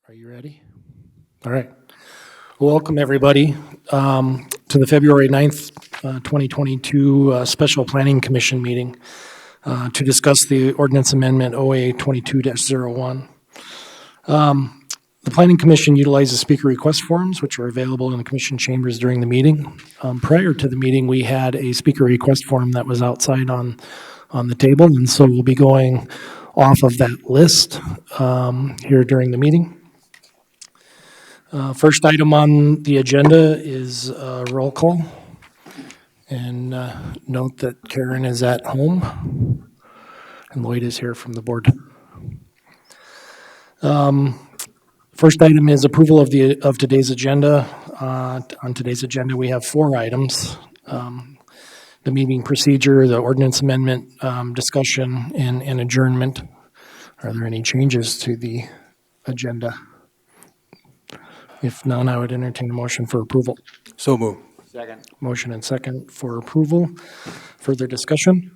Are you ready? All right. Welcome, everybody, to the February 9th, 2022 Special Planning Commission meeting to discuss the ordinance amendment OA 22-01. The Planning Commission utilizes speaker request forms, which are available in the commission chambers during the meeting. Prior to the meeting, we had a speaker request form that was outside on the table, and so we'll be going off of that list here during the meeting. First item on the agenda is roll call. And note that Karen is at home and Lloyd is here from the board. First item is approval of today's agenda. On today's agenda, we have 4 items. The meeting procedure, the ordinance amendment discussion, and adjournment. Are there any changes to the agenda? If none, I would entertain a motion for approval. So move. Second. Motion and second for approval. Further discussion?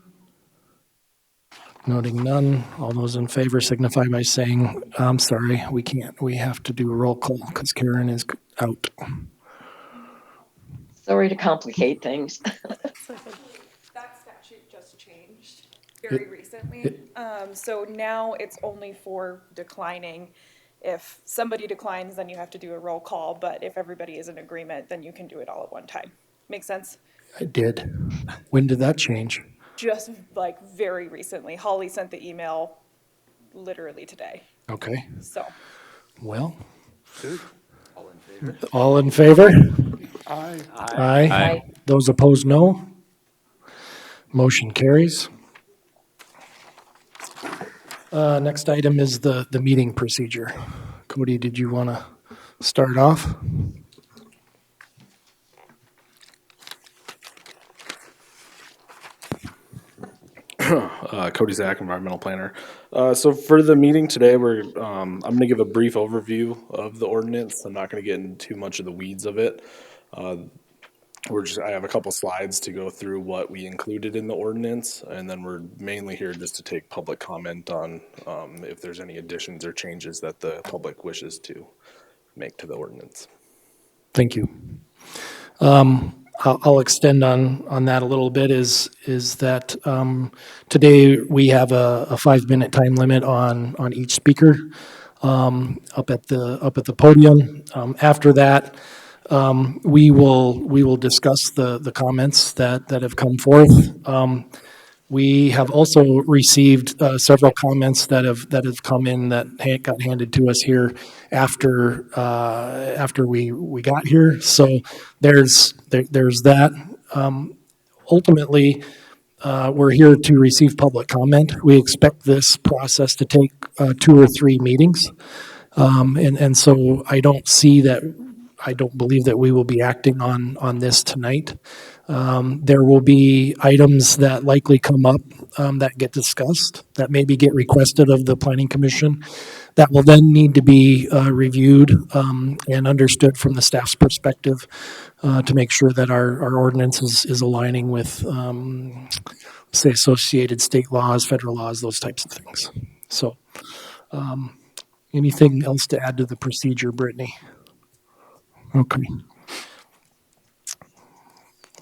Noting none, all those in favor signify by saying, I'm sorry, we can't. We have to do a roll call because Karen is out. Sorry to complicate things. That statute just changed very recently. So now it's only for declining. If somebody declines, then you have to do a roll call, but if everybody is in agreement, then you can do it all at one time. Make sense? I did. When did that change? Just like very recently. Holly sent the email literally today, Okay, so. well, All in favor? all in favor? Aye. Aye. Aye. Those opposed, no. Motion carries. Next item is the meeting procedure. Cody, did you want to start off? Cody Zach, environmental planner. So for the meeting today, I'm going to give a brief overview of the ordinance. I'm not going to get into too much of the weeds of it. I have a couple slides to go through what we included in the ordinance, and then we're mainly here just to take public comment on if there's any additions or changes that the public wishes to make to the ordinance. Thank you. I'll extend on that a little bit is that today we have a 5-minute time limit on each speaker up at the podium. After that, we will discuss the comments that have come forth. We have also received several comments that have come in that got handed to us here after we got here. So there's that. Ultimately, we're here to receive public comment. We expect this process to take 2 or 3 meetings, and so I don't believe that we will be acting on this tonight. There will be items that likely come up that get discussed, that maybe get requested of the Planning Commission, that will then need to be reviewed and understood from the staff's perspective to make sure that our ordinance is aligning with, say, associated state laws, federal laws, those types of things. So anything else to add to the procedure, Brittany? Okay.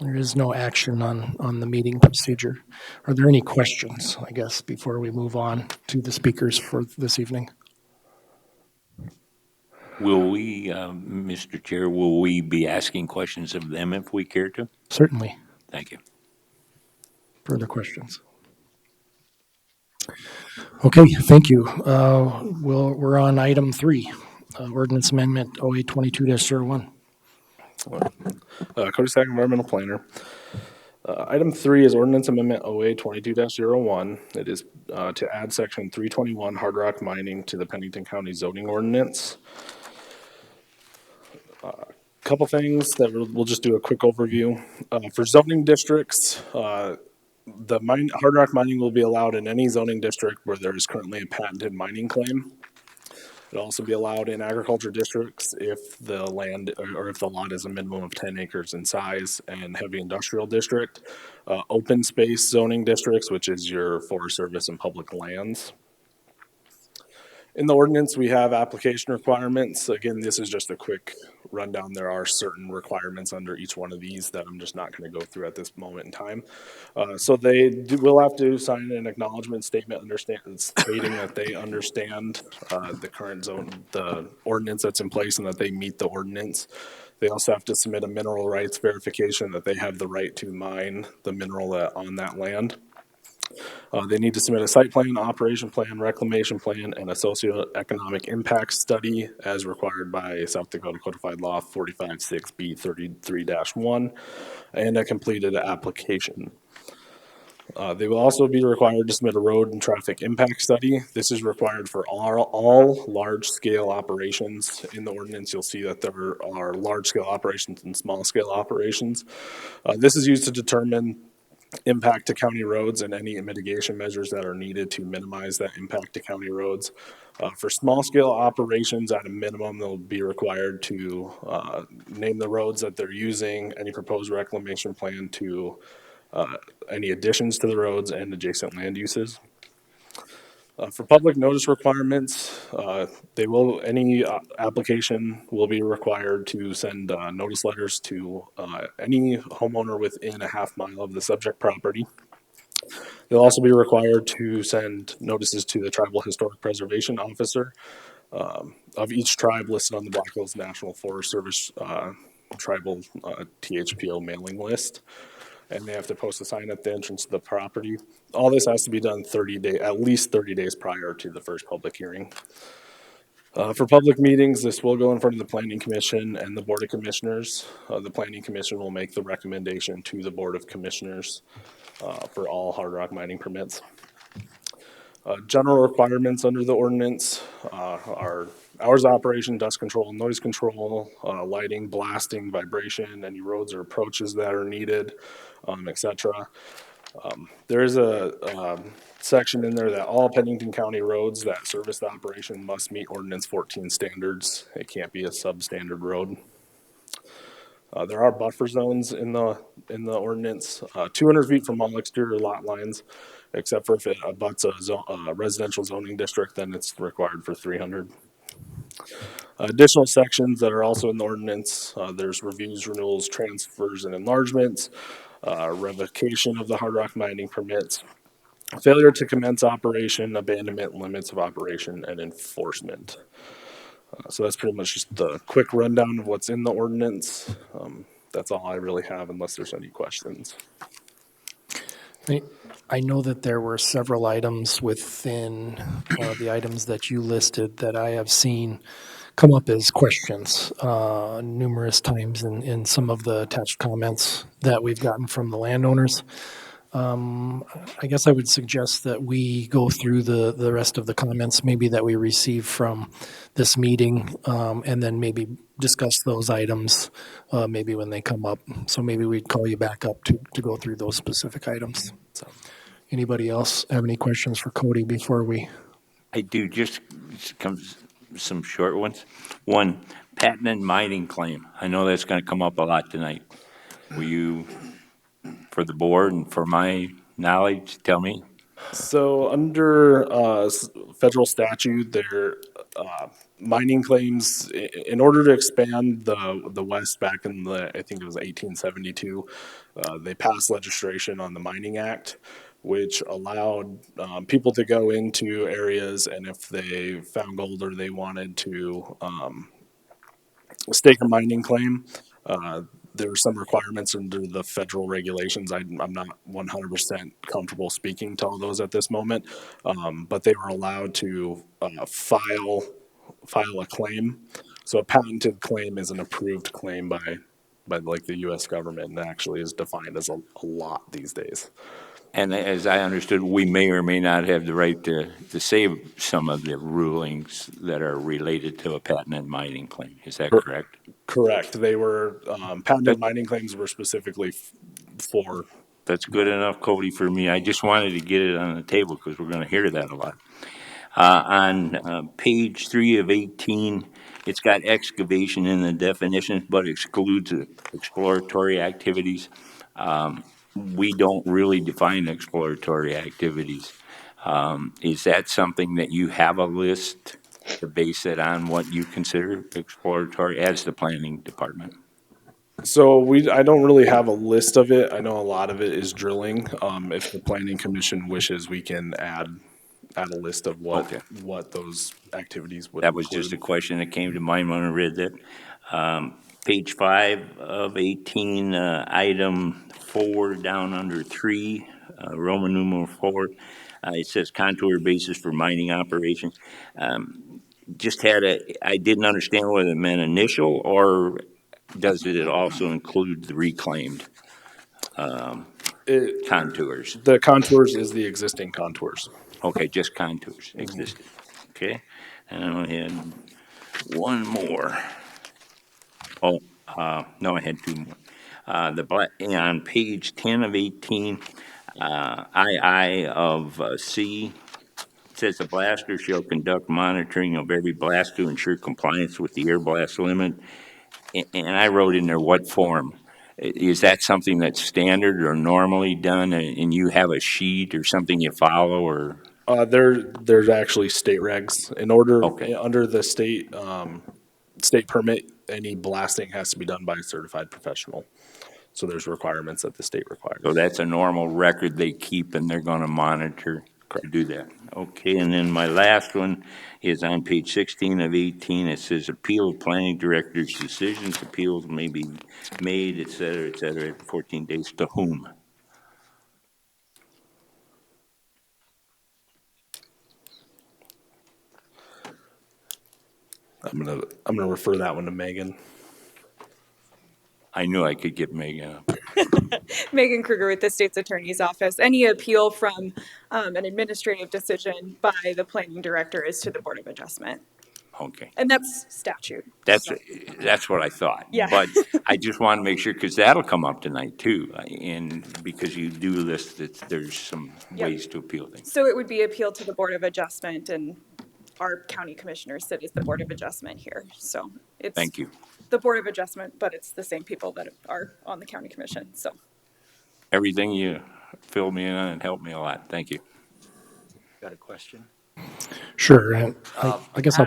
There is no action on the meeting procedure. Are there any questions, I guess, before we move on to the speakers for this evening? Will we, Mr. Chair, will we be asking questions of them if we care to? Certainly. Thank you. Further questions? Okay, thank you. We're on item 3, ordinance amendment OA 22-01. Cody Sack, environmental planner. Item 3 is ordinance amendment OA 22-01. It is to add section 321 hard rock mining to the Pennington County zoning ordinance. Couple things that we'll just do a quick overview. For zoning districts, hard rock mining will be allowed in any zoning district where there is currently a patented mining claim. It'll also be allowed in agriculture districts if the land or if the lot is a minimum of 10 acres in size, and heavy industrial district, open space zoning districts, which is your Forest Service and public lands. In the ordinance, we have application requirements. Again, this is just a quick rundown. There are certain requirements under each one of these that I'm just not going to go through at this moment in time. So will have to sign an acknowledgement statement stating that they understand the current zone, the ordinance that's in place, and that they meet the ordinance. They also have to submit a mineral rights verification that they have the right to mine the mineral on that land. They need to submit a site plan, operation plan, reclamation plan, and a socioeconomic impact study as required by South Dakota Codified Law 45-6B 33-1, and a completed application. They will also be required to submit a road and traffic impact study. This is required for all large-scale operations. In the ordinance, you'll see that there are large-scale operations and small-scale operations. This is used to determine impact to county roads and any mitigation measures that are needed to minimize that impact to county roads. For small-scale operations, at a minimum, they'll be required to name the roads that they're using, any proposed reclamation plan to any additions to the roads and adjacent land uses. For public notice requirements, any application will be required to send notice letters to any homeowner within a half-mile of the subject property. They'll also be required to send notices to the Tribal Historic Preservation Officer of each tribe listed on the Black Hills National Forest Service tribal THPO mailing list. And they have to post a sign at the entrance to the property. All this has to be done at least 30 days prior to the first public hearing. For public meetings, this will go in front of the Planning Commission and the Board of Commissioners. The Planning Commission will make the recommendation to the Board of Commissioners for all hard rock mining permits. General requirements under the ordinance are hours of operation, dust control, noise control, lighting, blasting, vibration, any roads or approaches that are needed, etc. There is a section in there that all Pennington County roads that service the operation must meet Ordinance 14 standards. It can't be a substandard road. There are buffer zones in the ordinance, 200 feet from all exterior lot lines, except for if it abuts a residential zoning district, then it's required for 300. Additional sections that are also in the ordinance, there's reviews, renewals, transfers, and enlargements, revocation of the hard rock mining permits, failure to commence operation, abandonment, limits of operation, and enforcement. So that's pretty much just the quick rundown of what's in the ordinance. That's all I really have unless there's any questions. I know that there were several items within the items that you listed that I have seen come up as questions numerous times in some of the attached comments that we've gotten from the landowners. I guess I would suggest that we go through the rest of the comments maybe that we received from this meeting and then maybe discuss those items maybe when they come up. So maybe we'd call you back up to go through those specific items. So, anybody else have any questions for Cody before we? I do, just some short ones. One, patent and mining claim. I know that's going to come up a lot tonight. Will you, for the board and for my knowledge, tell me? So under federal statute, mining claims, in order to expand the West back in I think it was 1872, they passed legislation on the Mining Act, which allowed people to go into areas, and if they found gold or they wanted to stake a mining claim, there were some requirements under the federal regulations. I'm not 100% comfortable speaking to all those at this moment, but they were allowed to file a claim. So a patented claim is an approved claim by like the U.S. government, and actually is defined as a lot these days. And as I understood, we may or may not have the right to save some of the rulings that are related to a patent and mining claim. Is that correct? Correct. They were, patented mining claims were specifically for. That's good enough, Cody, for me. I just wanted to get it on the table because we're going to hear that a lot. On page 3 of 18, it's got excavation in the definition, but excludes exploratory activities. We don't really define exploratory activities. Is that something that you have a list to base it on what you consider exploratory as the planning department? So I don't really have a list of it. I know a lot of it is drilling. If the planning commission wishes, we can add a list of Okay. what those activities would That was just a include. question that came to mind when I read that. Page 5 of 18, item 4, down under 3, Roman numeral 4, it says contour basis for mining operations. I didn't understand whether it meant initial, or does it also include the reclaimed It, contours? the contours is the existing contours. Okay, just contours existed. Okay, and then I had one more. Oh, no, I had two more. On page 10 of 18, II of C, it says the blaster shall conduct monitoring of every blast to ensure compliance with the air blast limit. And I wrote in there what form. Is that something that's standard or normally done, and you have a sheet or something you follow, or? There's actually state regs. Okay. Under the state permit, any blasting has to be done by a certified professional. So there's requirements that the state requires. So that's a normal record they keep, and they're going to monitor to do that. Okay, and then my last one is on page 16 of 18. It says appeal of planning director's decisions. Appeals may be made, et cetera, 14 days. To whom? I'm gonna refer that one to Megan. I knew I could get Megan up. Megan Kruger with the state's attorney's office. Any appeal from an administrative decision by the planning director is to the Board of Adjustment. Okay. And that's statute. That's, so. that's what I thought. Yeah. But I just want to make sure, because that'll come up tonight too, and because you do list that there's some Yep. ways to appeal things. So it would be appealed to the Board of Adjustment, and our county commissioners sit as the Board of Adjustment here. So it's Thank you. the Board of Adjustment, but it's the same people that are on the county commission, so. Everything you filled me in on and helped me a lot. Thank you. Got a question? Sure, and I guess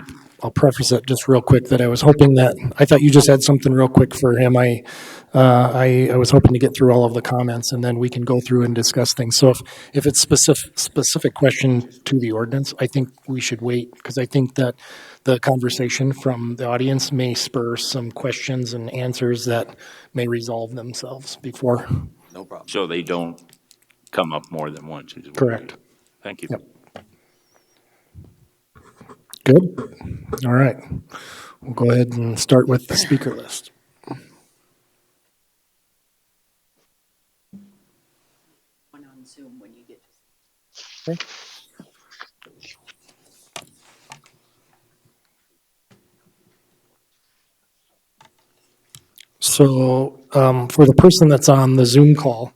I'll preface it just real quick that I was hoping that, I thought you just had something real quick for him. I was hoping to get through all of the comments, and then we can go through and discuss things. So if it's specific question to the ordinance, I think we should wait, because I think that the conversation from the audience may spur some questions and answers that may resolve themselves before. No problem. So they don't come up more than once. Is what Correct. Thank you. Yep. Good? All right. We'll go ahead and start with the speaker list. One on Zoom when you get. Okay. So for the person that's on the Zoom call,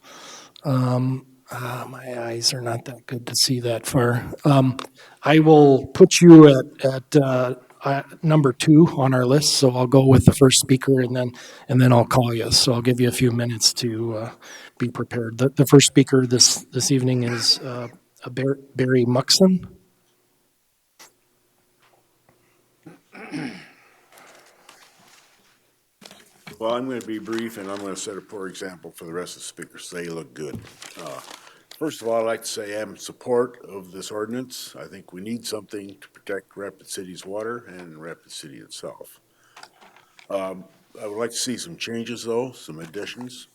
my eyes are not that good to see that far. I will put you at number 2 on our list, so I'll go with the first speaker, and then I'll call you. So I'll give you a few minutes to be prepared. The first speaker this evening is Barry Muxon. Well, I'm going to be brief, and I'm going to set a poor example for the rest of the speakers. They look good. First of all, I'd like to say I'm in support of this ordinance. I think we need something to protect Rapid City's water and Rapid City itself. I would like to see some changes, though, some additions.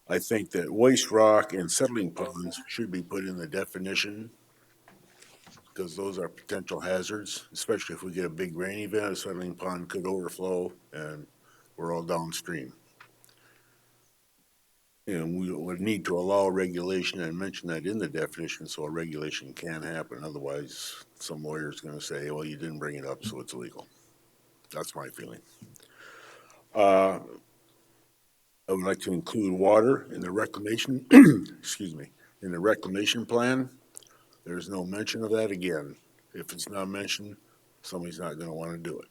I think that waste rock and settling ponds should be put in the definition, because those are potential hazards, especially if we get a big rain event. A settling pond could overflow, and we're all downstream. And we would need to allow regulation and mention that in the definition, so a regulation can happen. Otherwise, some lawyer's gonna say, well, you didn't bring it up, so it's illegal. That's my feeling. I would like to include water in the reclamation, excuse me, in the reclamation plan. There's no mention of that again. If it's not mentioned, somebody's not gonna wanna do it.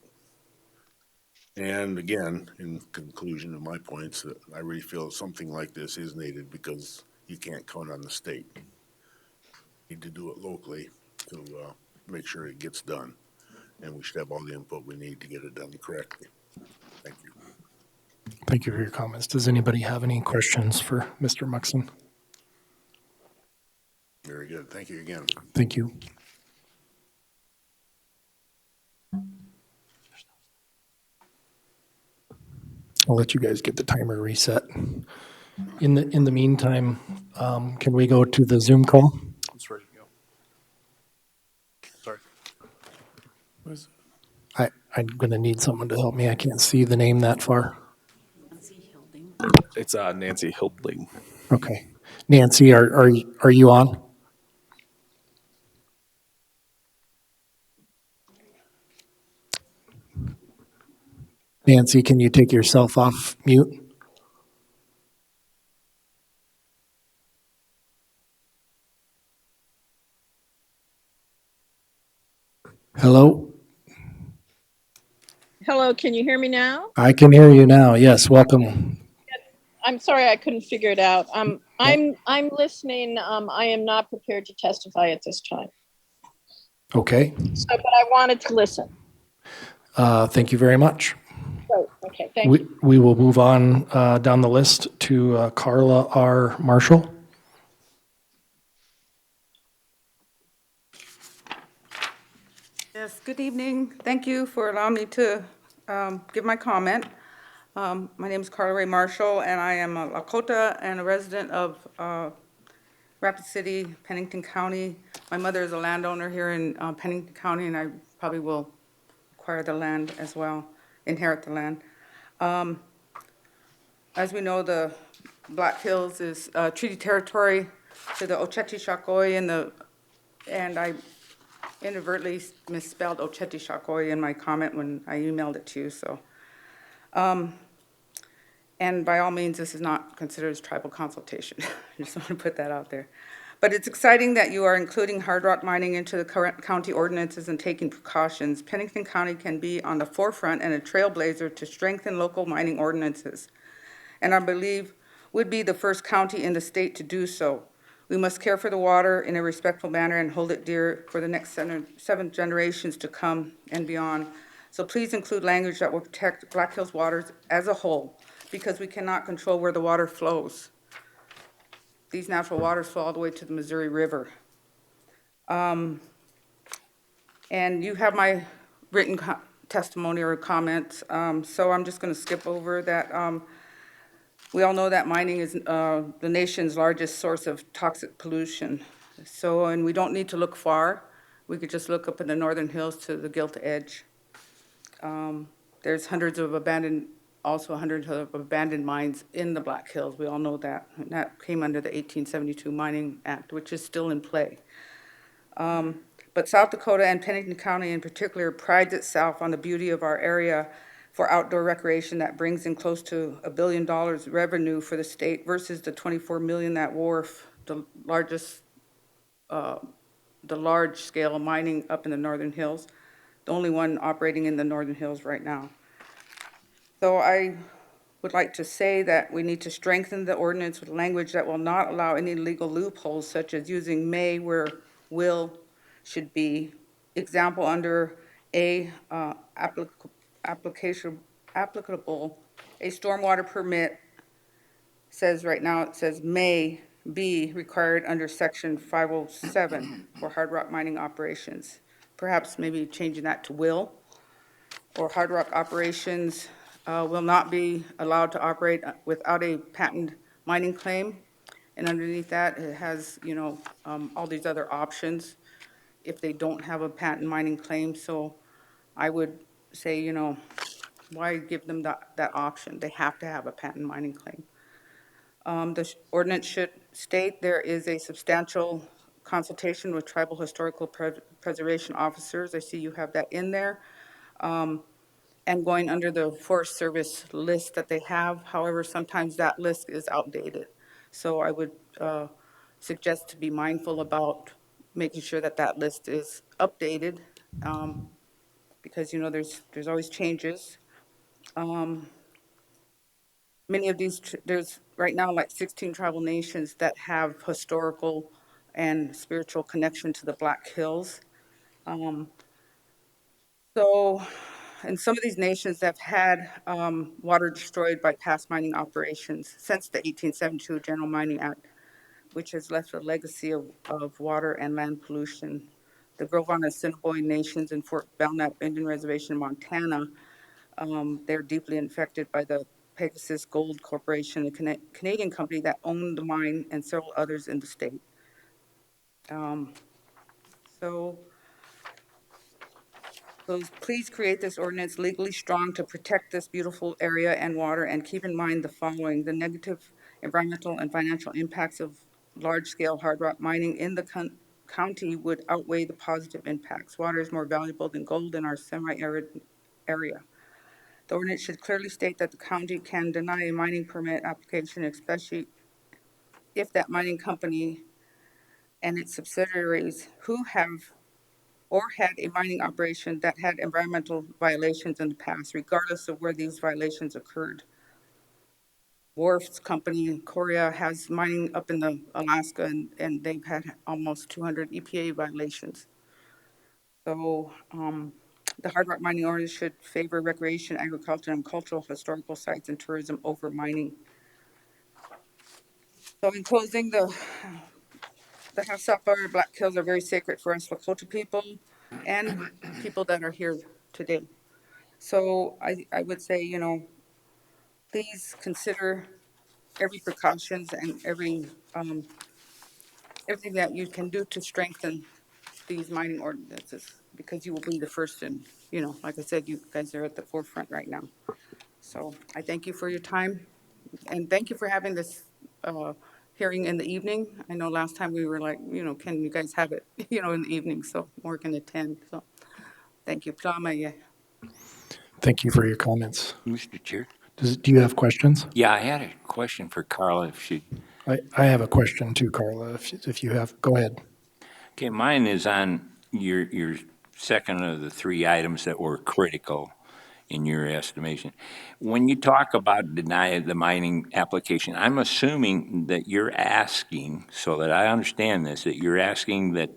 And again, in conclusion of my points, I really feel something like this is needed, because you can't count on the state. You need to do it locally to make sure it gets done. and we should have all the input we need to get it done correctly. Thank you. Thank you for your comments. Does anybody have any questions for Mr. Muxon? Very good. Thank you again. Thank you. I'll let you guys get the timer reset. In the meantime, can we go to the Zoom call? It's ready to go. Sorry. I'm going to need someone to help me. I can't see the name that far. Nancy Hilding. It's Nancy Hildling. Okay. Nancy, are you on? Nancy, can you take yourself off mute? Hello? Hello, can you hear me now? I can hear you now. Yes, welcome. I'm sorry, I couldn't figure it out. I'm listening. I am not prepared to testify at this time. Okay. So, but I wanted to listen. Thank you very much. Great. Okay, thank you. We will move on down the list to Carla R. Marshall. Yes, good evening. Thank you for allowing me to give my comment. My name is Carla Ray Marshall, and I am a Lakota and a resident of Rapid City, Pennington County. My mother is a landowner here in Pennington County, and I probably will acquire the land as well, inherit the land. As we know, the Black Hills is treaty territory to the Oceti-Sakowin, and I inadvertently misspelled Oceti-Sakowin in my comment when I emailed it to you, so. And by all means, this is not considered as tribal consultation. I just want to put that out there. But it's exciting that you are including hard rock mining into the current county ordinances and taking precautions. Pennington County can be on the forefront and a trailblazer to strengthen local mining ordinances, and I believe would be the first county in the state to do so. We must care for the water in a respectful manner and hold it dear for the next seven generations to come and beyond. So please include language that will protect Black Hills waters as a whole, because we cannot control where the water flows. These natural waters flow all the way to the Missouri River. And you have my written testimony or comments, so I'm just going to skip over that. We all know that mining is the nation's largest source of toxic pollution. So, and we don't need to look far. We could just look up in the northern hills to the Gilt Edge. There's hundreds of abandoned mines in the Black Hills. We all know that. And that came under the 1872 Mining Act, which is still in play. But South Dakota and Pennington County in particular prides itself on the beauty of our area for outdoor recreation that brings in close to $1 billion revenue for the state versus the 24 million that Wharf, the large scale mining up in the Northern Hills, the only one operating in the Northern Hills right now. So I would like to say that we need to strengthen the ordinance with language that will not allow any legal loopholes, such as using may where will should be. Example under A, applicable, a stormwater permit says right now, it says may be required under section 507 for hard rock mining operations. Perhaps maybe changing that to will, or hard rock operations will not be allowed to operate without a patent mining claim. And underneath that, it has, all these other options if they don't have a patent mining claim. So I would say, why give them that option? They have to have a patent mining claim. The ordinance should state there is a substantial consultation with tribal historical preservation officers. I see you have that in there. And going under the Forest Service list that they have. However, sometimes that list is outdated. So I would suggest to be mindful about making sure that that list is updated, because there's always changes. Many of these, there's right now like 16 tribal nations that have historical and spiritual connection to the Black Hills. So, and some of these nations have had water destroyed by past mining operations since the 1872 General Mining Act, which has left a legacy of water and land pollution. The Gros Ventre Assiniboine Nations in Fort Belknap Indian Reservation in Montana, they're deeply infected by the Pegasus Gold Corporation, a Canadian company that owned the mine and several others in the state. So please create this ordinance legally strong to protect this beautiful area and water, and keep in mind the following: the negative environmental and financial impacts of large-scale hard rock mining in the county would outweigh the positive impacts. Water is more valuable than gold in our semi-arid area. The ordinance should clearly state that the county can deny a mining permit application, especially if that mining company and its subsidiaries who have or had a mining operation that had environmental violations in the past, regardless of where these violations occurred. Wharf's company, Korea, has mining up in the Alaska, and they've had almost 200 EPA violations. So the hard rock mining ordinance should favor recreation, agriculture, and cultural historical sites and tourism over mining. So in closing, the Hassapa Black Hills are very sacred for us Lakota people and people that are here today. So I would say, you know, please consider every precautions and everything that you can do to strengthen these mining ordinances, because you will be the first, and, you know, like I said, you guys are at the forefront right now. So I thank you for your time, and thank you for having this hearing in the evening. I know last time we were like, you know, can you guys have it, you know, in the evening, so more can attend. So thank you. Thank you for your comments. Mr. Chair? Do you have questions? Yeah, I had a question for Carla if she, I have a question too, Carla, if you have, go ahead. okay, mine is on your second of the three items that were critical in your estimation. When you talk about deny the mining application, I'm assuming that you're asking, so that I understand this, that you're asking that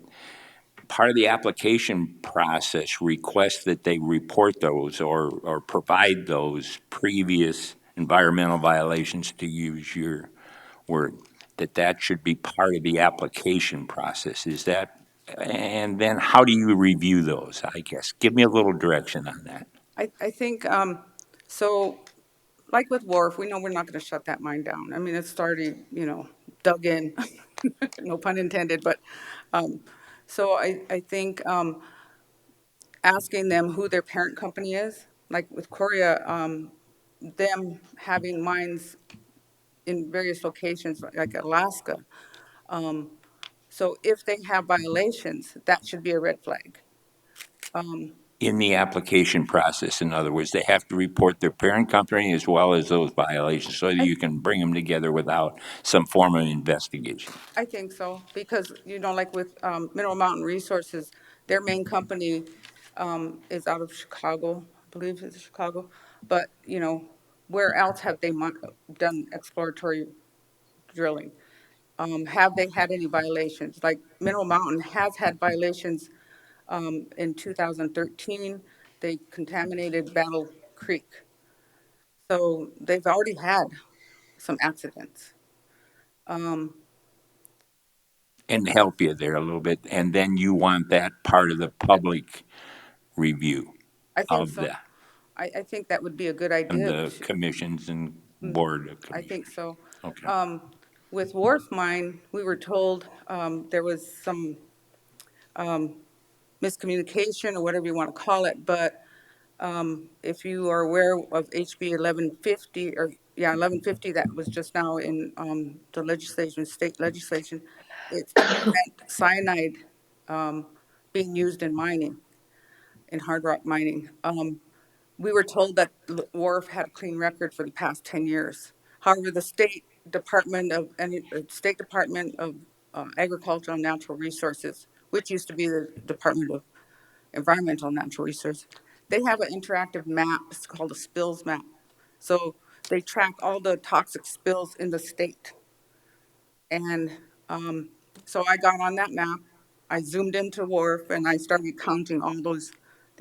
part of the application process request that they report those or provide those previous environmental violations, to use your word, that should be part of the application process. Is that, and then how do you review those, I guess? Give me a little direction on that. I think, so, like with Wharf, we know we're not gonna shut that mine down. I mean, it's already, you know, dug in, no pun intended, but, so I think, asking them who their parent company is, like with Korea, them having mines in various locations, like Alaska. So if they have violations, that should be a red flag. In the application process, in other words, they have to report their parent company as well as those violations, so that you can bring them together without some form of investigation. I think so, because, you know, like with Mineral Mountain Resources, their main company is out of Chicago, I believe it's Chicago. But, you know, where else have they done exploratory drilling? Have they had any violations? Like Mineral Mountain has had violations in 2013. They contaminated Battle Creek. So they've already had some accidents. And help you there a little bit, and then you want that part of the public review I think of so. the, I think that would be a good and idea. the commissions and board of I think commissioners. so. Okay. With Wharf Mine, we were told there was some miscommunication, or whatever you want to call it, but if you are aware of HB 1150, or, yeah, 1150, that was just now in the legislation, state legislation, it's to prevent cyanide being used in mining, in hard rock mining. We were told that Wharf had a clean record for the past 10 years. However, the State Department of Agriculture and Natural Resources, which used to be the Department of Environmental and Natural Resources, they have an interactive map. It's called a spills map. So they track all the toxic spills in the state. And so I got on that map, I zoomed into Wharf, and I started counting all those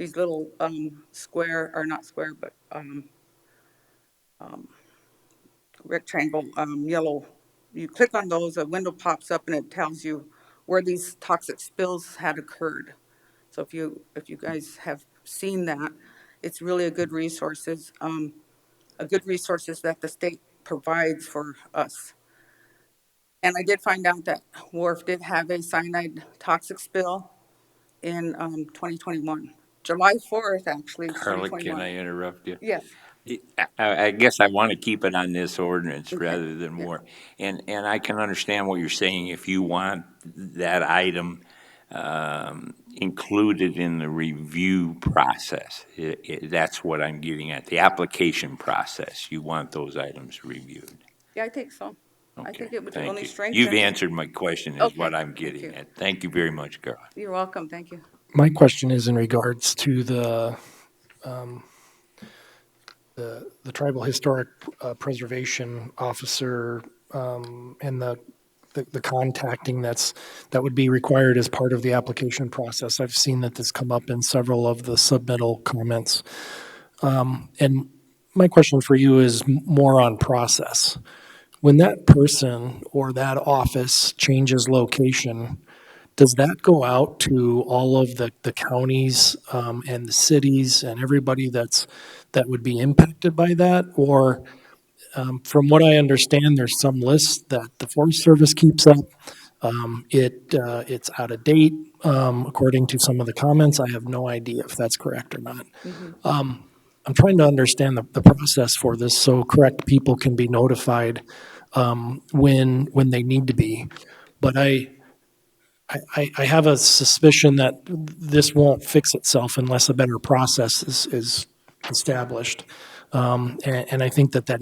these little, square, or not square, but, rectangle, yellow. You click on those, a window pops up and it tells you where these toxic spills had occurred. So if you guys have seen that, it's really a good resources that the state provides for us. And I did find out that Wharf did have a cyanide toxic spill in 2021, July 4th, actually, Carla, 2021. can I interrupt you? Yes. I guess I want to keep it on this ordinance Okay. rather than more. And I can understand what you're saying if you want that item included in the review process. That's what I'm getting at, the application process. You want those items reviewed. Yeah, I think so. I Okay, think it would thank only you. strengthen. You've answered my question is what Okay, I'm thank getting you. at. Thank you very much, Carla. You're welcome, thank you. My question is in regards to the tribal historic preservation officer and the contacting that would be required as part of the application process. I've seen that this come up in several of the submittal comments. And my question for you is more on process. When that person or that office changes location, does that go out to all of the counties and the cities and everybody that would be impacted by that? Or from what I understand, there's some list that the Forest Service keeps up. It's out of date, according to some of the comments. I have no idea if that's correct or not. I'm trying to understand the process for this so correct people can be notified when they need to be. But I have a suspicion that this won't fix itself unless a better process is established. And I think that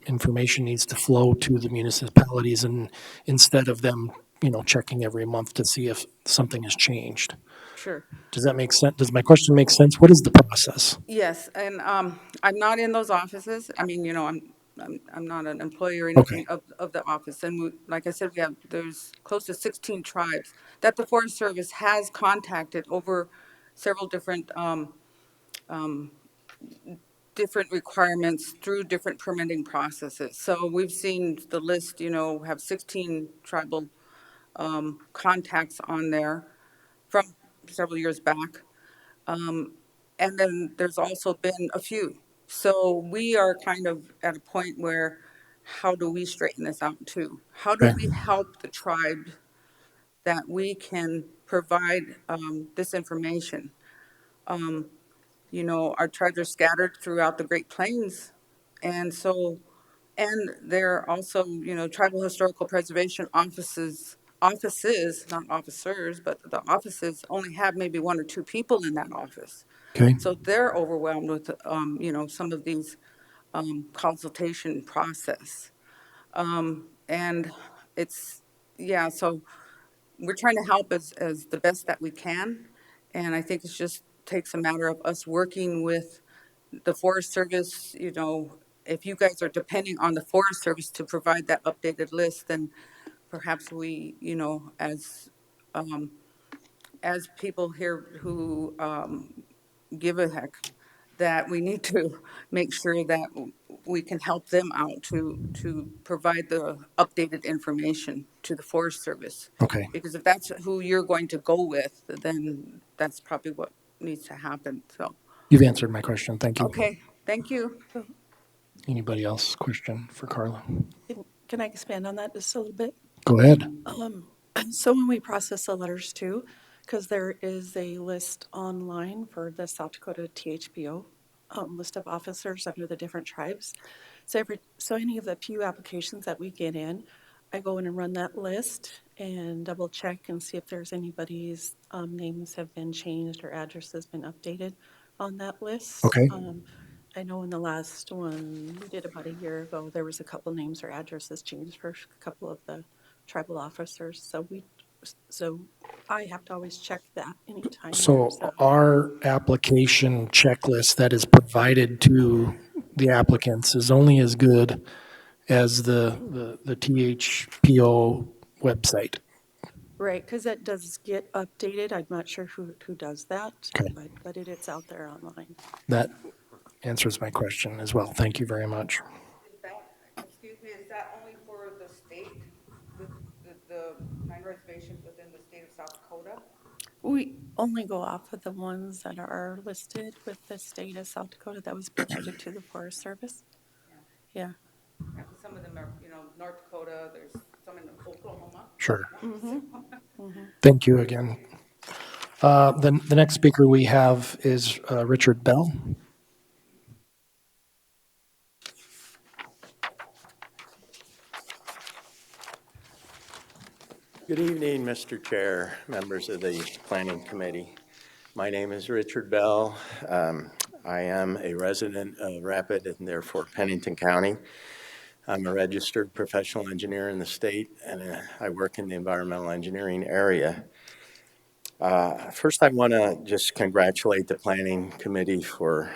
information needs to flow to the municipalities and instead of them, checking every month to see if something has changed. Sure. Does that make sense? Does my question make sense? What is the process? Yes, and I'm not in those offices. I mean, I'm not an employee or anything of the office. And like I said, there's close to 16 tribes that the Forest Service has contacted over several different requirements through different permitting processes. So we've seen the list, have 16 tribal contacts on there from several years back. And then there's also been a few. So we are kind of at a point where, how do we straighten this out too? How do we help the tribe that we can provide this information? Our tribes are scattered throughout the Great Plains. And there are also, tribal historical preservation offices, not officers, but the offices only have maybe one or two people in that office. Okay. So they're overwhelmed with, some of these consultation process. And so we're trying to help as the best that we can. And I think it just takes a matter of us working with the Forest Service. If you guys are depending on the Forest Service to provide that updated list, then perhaps we, as people here who give a heck, that we need to make sure that we can help them out to provide the updated information to the Forest Service. Okay. Because if that's who you're going to go with, then that's probably what needs to happen, so. You've answered my question. Thank you. Okay, thank you. Anybody else question for Carla? Can I expand on that just a little bit? Go ahead. So when we process the letters too, because there is a list online for the South Dakota THPO, list of officers under the different tribes. So any of the few applications that we get in, I go in and run that list and double check and see if there's anybody's names have been changed or address has been updated on that list. Okay. I know in the last one we did about a year ago, there was a couple names or addresses changed for a couple of the tribal officers. So I have to always check that anytime. So there's a- our application checklist that is provided to the applicants is only as good as the THPO website. Right, because that does get updated. I'm not sure who does that, Okay. but it's out there online. That answers my question as well. Thank you very much. Is that, excuse me, is that only for the state, the 9 reservations within the state of South Dakota? We only go off of the ones that are listed with the state of South Dakota that was provided to the Forest Service. Yeah. Yeah, 'cause some of them are, North Dakota, there's some in Oklahoma. Sure. Thank you again. The next speaker we have is Richard Bell. Good evening, Mr. Chair, members of the Planning Committee. My name is Richard Bell. I am a resident of Rapid and therefore Pennington County. I'm a registered professional engineer in the state, and I work in the environmental engineering area. First, I want to just congratulate the Planning Committee for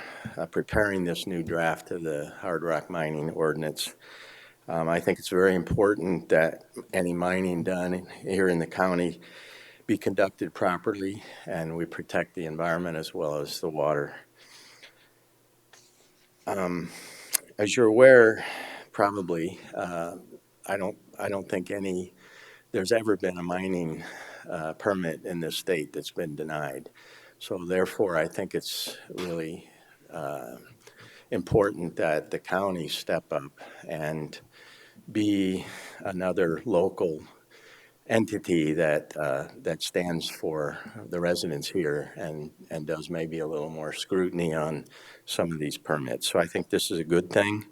preparing this new draft of the hard rock mining ordinance. I think it's very important that any mining done here in the county be conducted properly and we protect the environment as well as the water. As you're aware, probably, I don't think there's ever been a mining permit in this state that's been denied. So therefore, I think it's really important that the county step up and be another local entity that stands for the residents here and does maybe a little more scrutiny on some of these permits. So I think this is a good thing.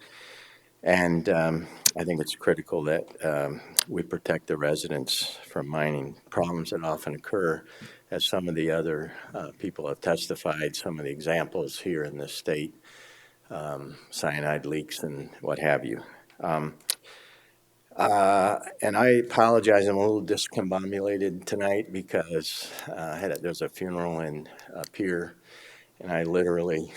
And I think it's critical that we protect the residents from mining problems that often occur, as some of the other people have testified, some of the examples here in this state, cyanide leaks and what have you. And I apologize, I'm a little discombobulated tonight because there's a funeral in Pierre, and I literally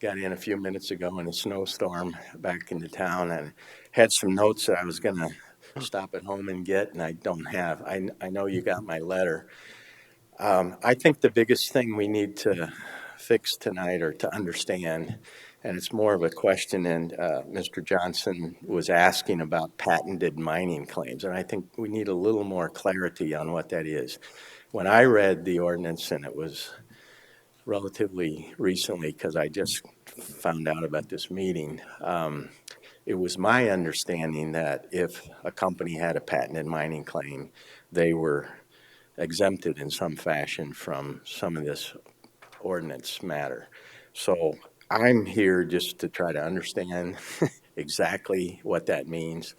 got in a few minutes ago in a snowstorm back into town and had some notes that I was going to stop at home and get, and I don't have. I know you got my letter. I think the biggest thing we need to fix tonight or to understand, and it's more of a question, and Mr. Johnson was asking about patented mining claims, and I think we need a little more clarity on what that is. When I read the ordinance, and it was relatively recently because I just found out about this meeting, it was my understanding that if a company had a patented mining claim, they were exempted in some fashion from some of this ordinance matter. So I'm here just to try to understand exactly what that means.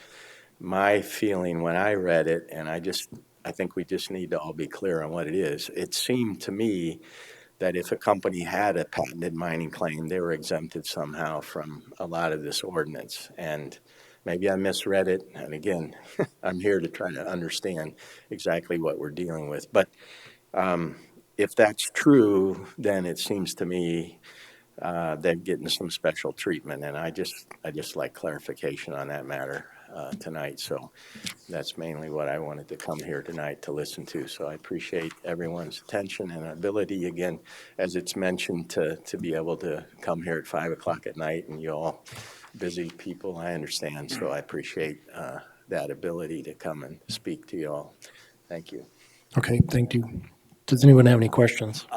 My feeling when I read it, and I think we just need to all be clear on what it is. It seemed to me that if a company had a patented mining claim, they were exempted somehow from a lot of this ordinance. And maybe I misread it. And again, I'm here to try to understand exactly what we're dealing with. But if that's true, then it seems to me they're getting some special treatment. And I just like clarification on that matter tonight. So that's mainly what I wanted to come here tonight to listen to. So I appreciate everyone's attention and ability, again, as it's mentioned, to be able to come here at 5 o'clock at night, and you all busy people, I understand. So I appreciate that ability to come and speak to you all. Thank you. Okay, thank you. Does anyone have any questions?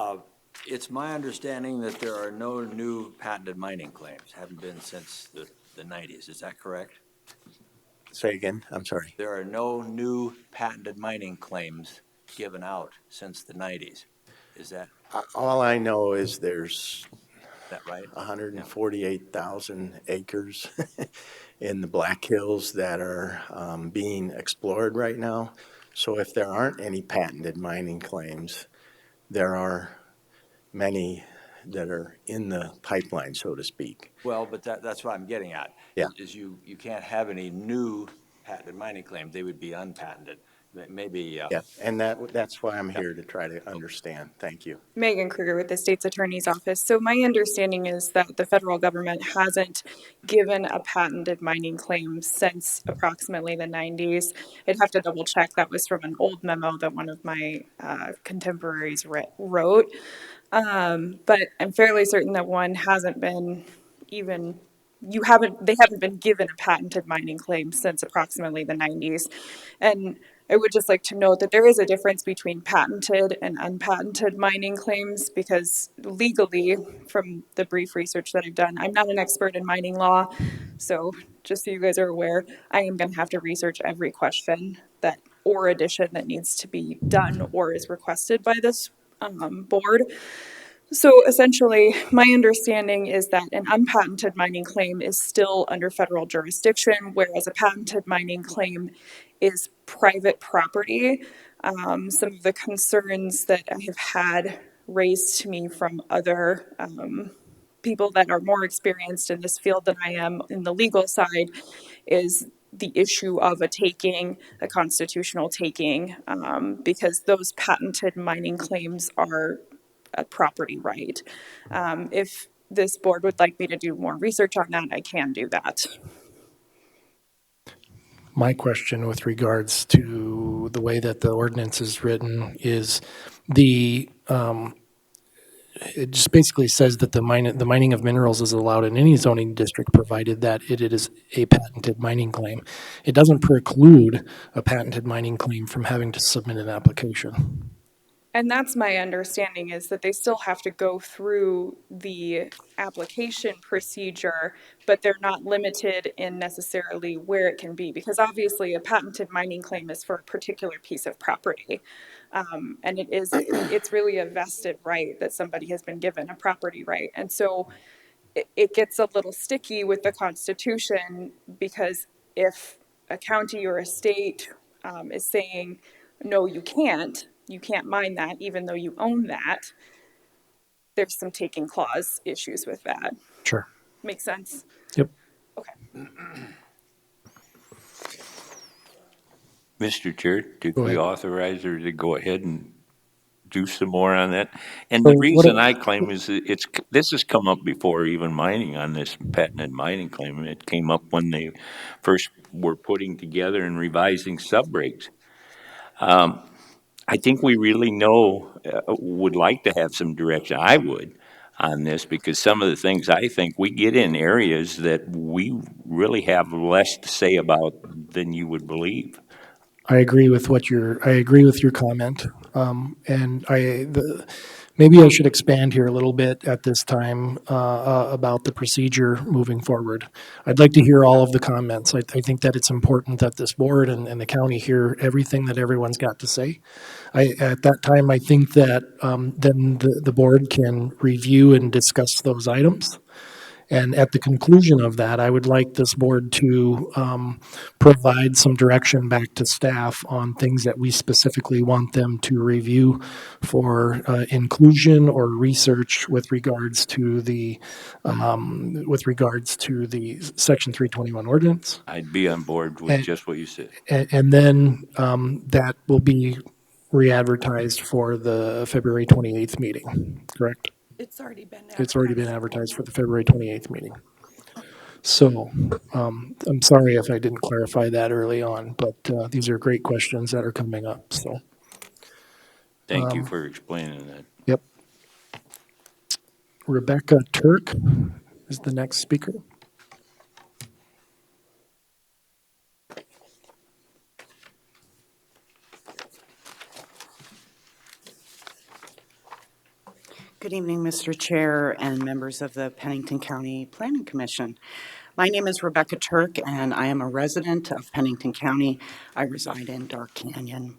It's my understanding that there are no new patented mining claims, haven't been since the 90s. Is that correct? Say again, I'm sorry. There are no new patented mining claims given out since the 90s. Is that All I know is there's right? 148,000 acres in the Black Hills that are being explored right now. So if there aren't any patented mining claims, there are many that are in the pipeline, so to speak. Well, but that's what I'm getting at. Yeah. Is you can't have any new patented mining claims. They would be unpatented. Maybe, Yeah, and that's why I'm here, to try to understand. Thank you. Megan Kruger with the state's attorney's office. So my understanding is that the federal government hasn't given a patented mining claim since approximately the 90s. I'd have to double check. That was from an old memo that one of my contemporaries wrote. But I'm fairly certain that one hasn't been even, they haven't been given a patented mining claim since approximately the 90s. And I would just like to note that there is a difference between patented and unpatented mining claims, because legally, from the brief research that I've done, I'm not an expert in mining law. So just so you guys are aware, I am going to have to research every question that or addition that needs to be done or is requested by this board. So essentially, my understanding is that an unpatented mining claim is still under federal jurisdiction, whereas a patented mining claim is private property. Some of the concerns that I have had raised to me from other people that are more experienced in this field than I am in the legal side is the issue of a taking, a constitutional taking, because those patented mining claims are a property right. If this board would like me to do more research on that, I can do that. My question with regards to the way that the ordinance is written is it just basically says that the mining of minerals is allowed in any zoning district, provided that it is a patented mining claim. It doesn't preclude a patented mining claim from having to submit an application. And that's my understanding, is that they still have to go through the application procedure, but they're not limited in necessarily where it can be, because obviously a patented mining claim is for a particular piece of property. And it's really a vested right that somebody has been given, a property right. And so it gets a little sticky with the Constitution, because if a county or a state is saying, no, you can't mine that even though you own that, there's some taking clause issues with that. Sure. Makes sense? Yep. Okay. Mr. Chair, did Go we ahead. authorize her to go ahead and do some more on that? And So the what- reason I claim is that this has come up before, even mining on this patented mining claim. It came up when they first were putting together and revising sub-regs. I think we really would like to have some direction. I would, on this, because some of the things I think we get in areas that we really have less to say about than you would believe. I agree with your comment. And maybe I should expand here a little bit at this time about the procedure moving forward. I'd like to hear all of the comments. I think that it's important that this board and the county hear everything that everyone's got to say. At that time, I think that then the board can review and discuss those items. And at the conclusion of that, I would like this board to provide some direction back to staff on things that we specifically want them to review for inclusion or research with regards to the Section 321 ordinance. I'd be on board with just what you said. And then that will be re-advertised for the February 28th meeting, correct? It's already been. It's already been advertised for the February 28th meeting. So I'm sorry if I didn't clarify that early on, but these are great questions that are coming up, so. Thank you for explaining that. Yep. Rebecca Turk is the next speaker. Good evening, Mr. Chair and members of the Pennington County Planning Commission. My name is Rebecca Turk, and I am a resident of Pennington County. I reside in Dark Canyon.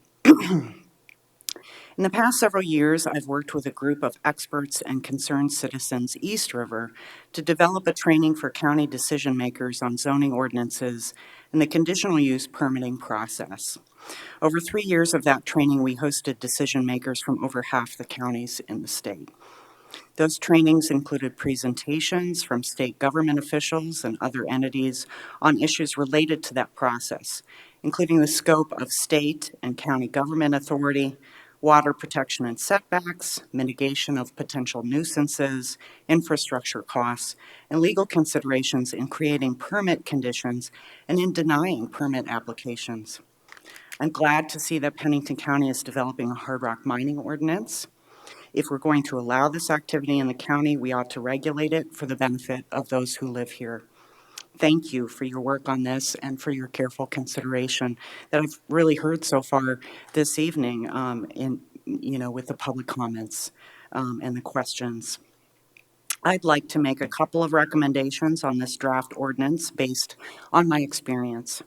In the past several years, I've worked with a group of experts and concerned citizens East River to develop a training for county decision makers on zoning ordinances and the conditional use permitting process. Over 3 years of that training, we hosted decision makers from over half the counties in the state. Those trainings included presentations from state government officials and other entities on issues related to that process, including the scope of state and county government authority, water protection and setbacks, mitigation of potential nuisances, infrastructure costs, and legal considerations in creating permit conditions and in denying permit applications. I'm glad to see that Pennington County is developing a hard rock mining ordinance. If we're going to allow this activity in the county, we ought to regulate it for the benefit of those who live here. Thank you for your work on this and for your careful consideration that I've really heard so far this evening with the public comments and the questions. I'd like to make a couple of recommendations on this draft ordinance based on my experience.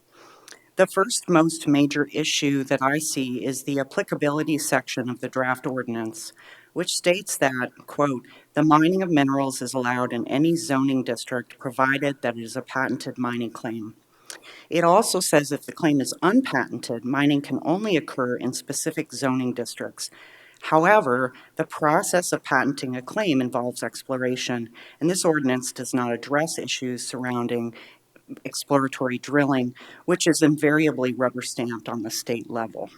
The first most major issue that I see is the applicability section of the draft ordinance, which states that, quote, "The mining of minerals is allowed in any zoning district provided that it is a patented mining claim." It also says if the claim is unpatented, mining can only occur in specific zoning districts. However, the process of patenting a claim involves exploration, and this ordinance does not address issues surrounding exploratory drilling, which is invariably rubber stamped on the state level.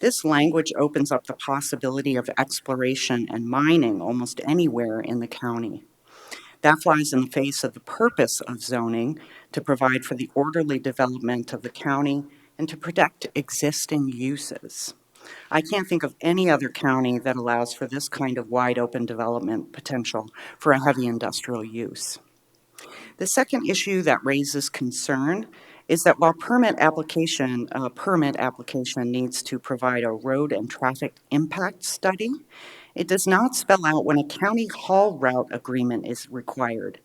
This language opens up the possibility of exploration and mining almost anywhere in the county. That flies in the face of the purpose of zoning, to provide for the orderly development of the county and to protect existing uses. I can't think of any other county that allows for this kind of wide open development potential for a heavy industrial use. The second issue that raises concern is that while permit application needs to provide a road and traffic impact study, it does not spell out when a county haul route agreement is required.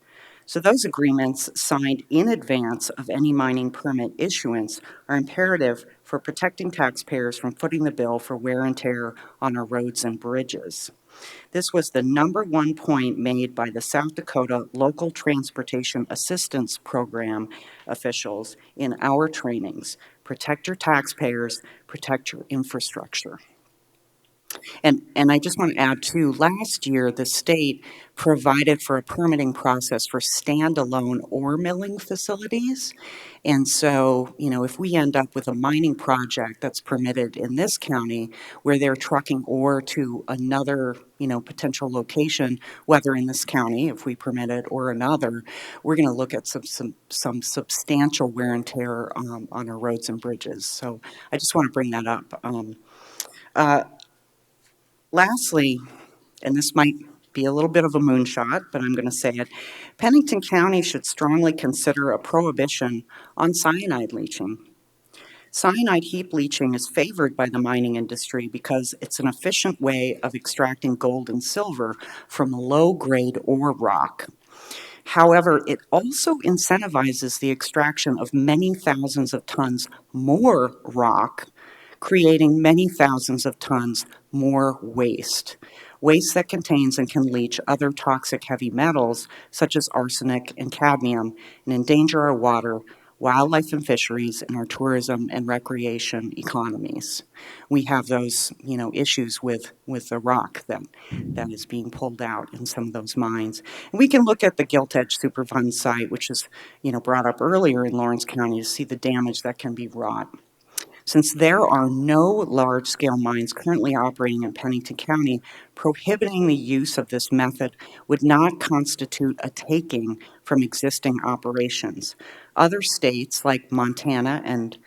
So those agreements signed in advance of any mining permit issuance are imperative for protecting taxpayers from footing the bill for wear and tear on our roads and bridges. This was the number one point made by the South Dakota Local Transportation Assistance Program officials in our trainings. Protect your taxpayers, protect your infrastructure. And I just want to add too, last year the state provided for a permitting process for standalone ore milling facilities. And so, if we end up with a mining project that's permitted in this county where they're trucking ore to another, potential location, whether in this county, if we permit it, or another, we're going to look at some substantial wear and tear on our roads and bridges. So I just want to bring that up. Lastly, and this might be a little bit of a moonshot, but I'm going to say it, Pennington County should strongly consider a prohibition on cyanide leaching. Cyanide heap leaching is favored by the mining industry because it's an efficient way of extracting gold and silver from low-grade ore rock. However, it also incentivizes the extraction of many thousands of tons more rock, creating many thousands of tons more waste. Waste that contains and can leach other toxic heavy metals, such as arsenic and cadmium, and endanger our water, wildlife and fisheries, and our tourism and recreation economies. We have those, issues with the rock that is being pulled out in some of those mines. And we can look at the Gilt Edge Superfund site, which is, brought up earlier in Lawrence County, to see the damage that can be wrought. Since there are no large-scale mines currently operating in Pennington County, prohibiting the use of this method would not constitute a taking from existing operations. Other states like Montana and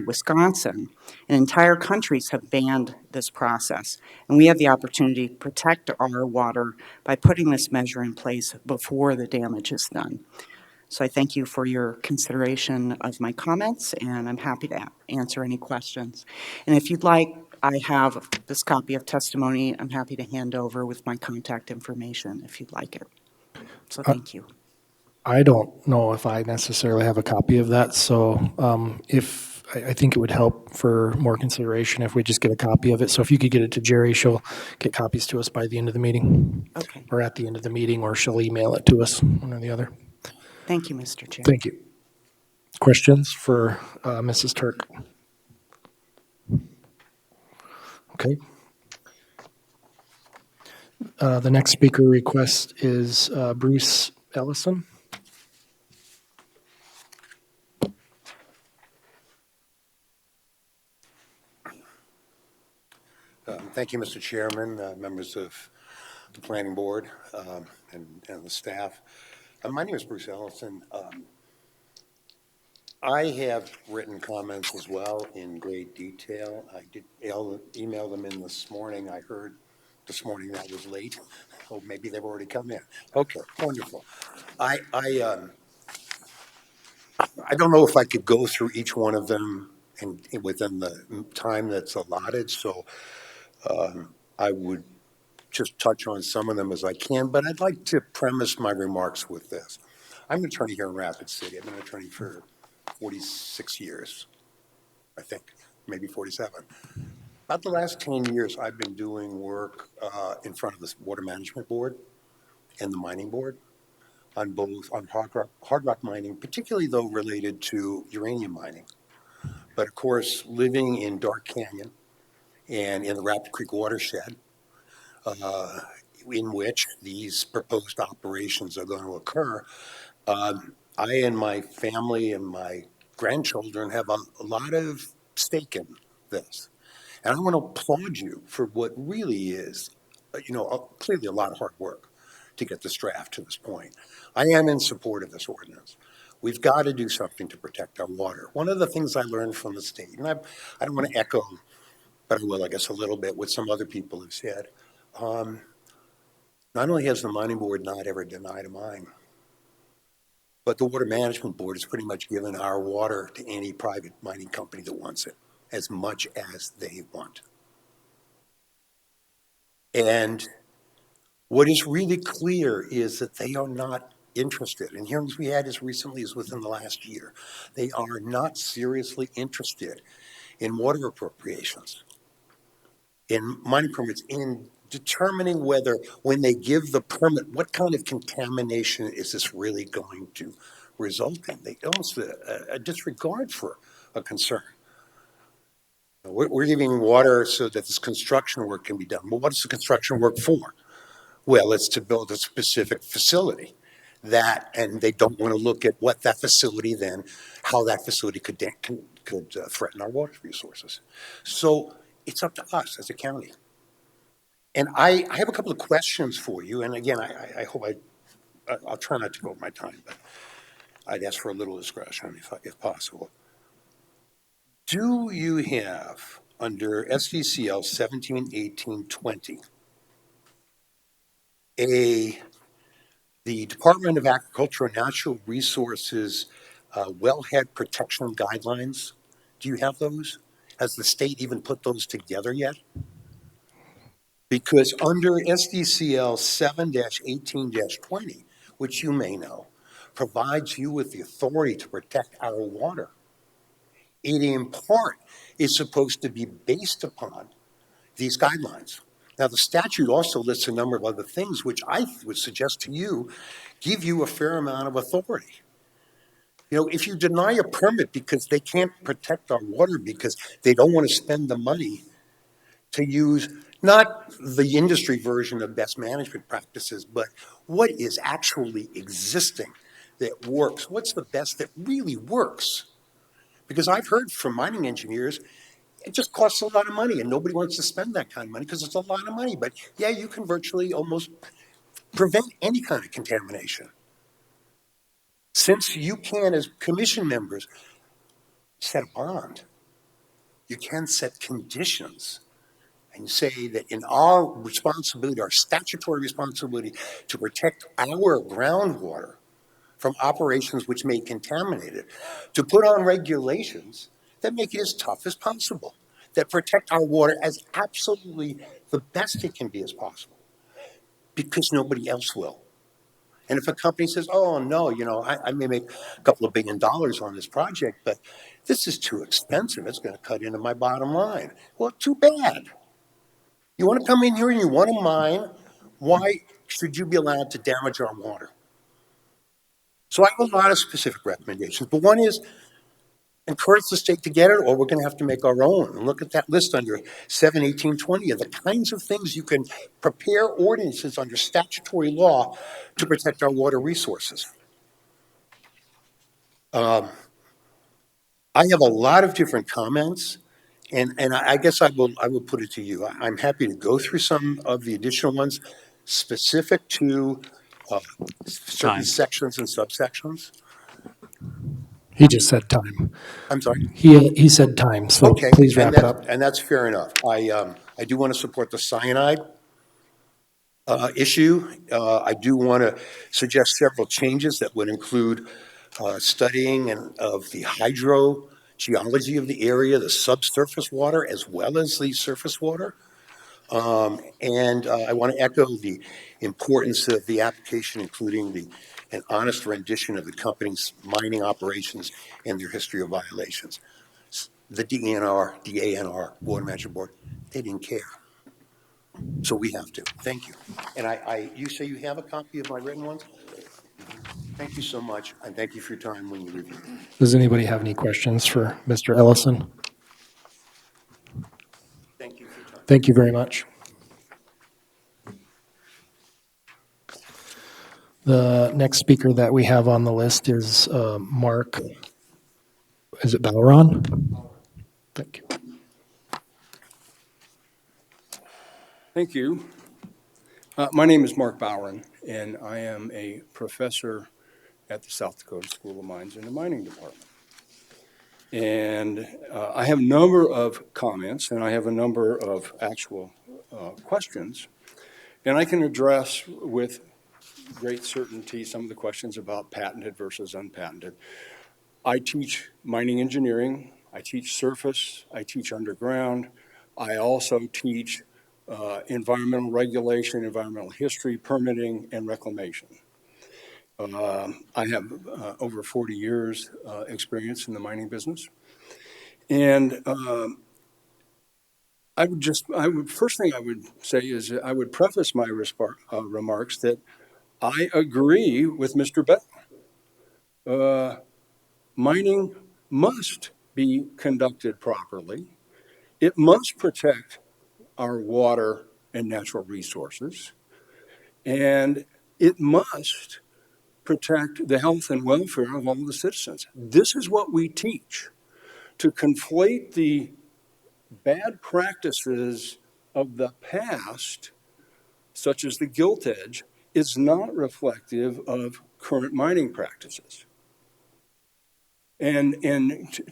Wisconsin and entire countries have banned this process, and we have the opportunity to protect our water by putting this measure in place before the damage is done. So I thank you for your consideration of my comments, and I'm happy to answer any questions. And if you'd like, I have this copy of testimony I'm happy to hand over with my contact information if you'd like it. So thank you. I don't know if I necessarily have a copy of that, so I think it would help for more consideration if we just get a copy of it. So if you could get it to Jerry, she'll get copies to us by the end of the meeting. Okay. Or at the end of the meeting, or she'll email it to us, one or the other. Thank you, Mr. Chair. Thank you. Questions for Mrs. Turk? Okay. The next speaker request is Bruce Ellison. Thank you, Mr. Chairman, members of the planning board, and the staff. My name is Bruce Ellison. I have written comments as well in great detail. I did email them in this morning. I heard this morning that was late. Oh, maybe they've already come in. Okay, wonderful. I don't know if I could go through each one of them and within the time that's allotted, so I would just touch on some of them as I can, but I'd like to premise my remarks with this. I'm an attorney here in Rapid City. I've been an attorney for 46 years, I think, maybe 47. About the last 10 years, I've been doing work in front of the Water Management Board and the Mining Board on both, on hard rock mining, particularly though related to uranium mining. But of course, living in Dark Canyon and in the Rapid Creek watershed, in which these proposed operations are going to occur, I and my family and my grandchildren have a lot of stake in this. And I want to applaud you for what really is, clearly a lot of hard work to get this draft to this point. I am in support of this ordinance. We've got to do something to protect our water. One of the things I learned from the state, and I don't want to echo, but I will, I guess, a little bit what some other people have said. Not only has the mining board not ever denied a mine, but the Water Management Board has pretty much given our water to any private mining company that wants it, as much as they want. And what is really clear is that they are not interested, and hearings we had as recently as within the last year, they are not seriously interested in water appropriations, in mining permits, in determining whether, when they give the permit, what kind of contamination is this really going to result in? They almost a disregard for a concern. We're giving water so that this construction work can be done. Well, what is the construction work for? Well, it's to build a specific facility and they don't want to look at what that facility then, how that facility could threaten our water resources. So it's up to us as a county. And I have a couple of questions for you. And again, I hope I'll try not to go over my time, but I'd ask for a little discretion if possible. Do you have, under SDCL 171820, the Department of Agriculture and Natural Resources wellhead protection guidelines? Do you have those? Has the state even put those together yet? Because under SDCL 7-18-20, which you may know, provides you with the authority to protect our water. It in part is supposed to be based upon these guidelines. Now, the statute also lists a number of other things, which I would suggest to you give you a fair amount of authority. If you deny a permit because they can't protect our water because they don't want to spend the money to use not the industry version of best management practices, but what is actually existing that works? What's the best that really works? Because I've heard from mining engineers, it just costs a lot of money and nobody wants to spend that kind of money because it's a lot of money. But yeah, you can virtually almost prevent any kind of contamination. Since you can, as commission members, set a bond, you can set conditions and say that in our responsibility, our statutory responsibility to protect our groundwater from operations which may contaminate it, to put on regulations that make it as tough as possible, that protect our water as absolutely the best it can be as possible, because nobody else will. And if a company says, oh, no, I may make a couple of $1 billion on this project, but this is too expensive. It's going to cut into my bottom line. Well, too bad. You want to come in here and you want to mine, why should you be allowed to damage our water? So I have a lot of specific recommendations, but one is encourage the state to get it, or we're going to have to make our own. And look at that list under 7-18-20 of the kinds of things you can prepare ordinances under statutory law to protect our water resources. I have a lot of different comments, And I guess I will put it to you. I'm happy to go through some of the additional ones specific to certain Time. sections and subsections. He just said time. I'm sorry. He said time, so Okay, please and wrap it up. that's fair enough. I do want to support the cyanide issue. I do want to suggest several changes that would include studying of the hydrogeology of the area, the subsurface water, as well as the surface water. And I want to echo the importance of the application, including an honest rendition of the company's mining operations and their history of violations. The DANR, Water Management Board, they didn't care. So we have to. Thank you. And you say you have a copy of my written ones? Thank you so much, and thank you for your time when you review. Does anybody have any questions for Mr. Ellison? Thank you for your time. Thank you very much. The next speaker that we have on the list is Mark, is it Balron? Thank you. Thank you. My name is Mark Bowron, and I am a professor at the South Dakota School of Mines in the mining department. And I have a number of comments, and I have a number of actual questions. And I can address with great certainty some of the questions about patented versus unpatented. I teach mining engineering, I teach surface, I teach underground. I also teach environmental regulation, environmental history, permitting, and reclamation. I have over 40 years experience in the mining business. And first thing I would say is I would preface my remarks that I agree with Mr. Bell. Mining must be conducted properly. It must protect our water and natural resources. And it must protect the health and welfare of all the citizens. This is what we teach. To conflate the bad practices of the past, such as the gilt edge, is not reflective of current mining practices. And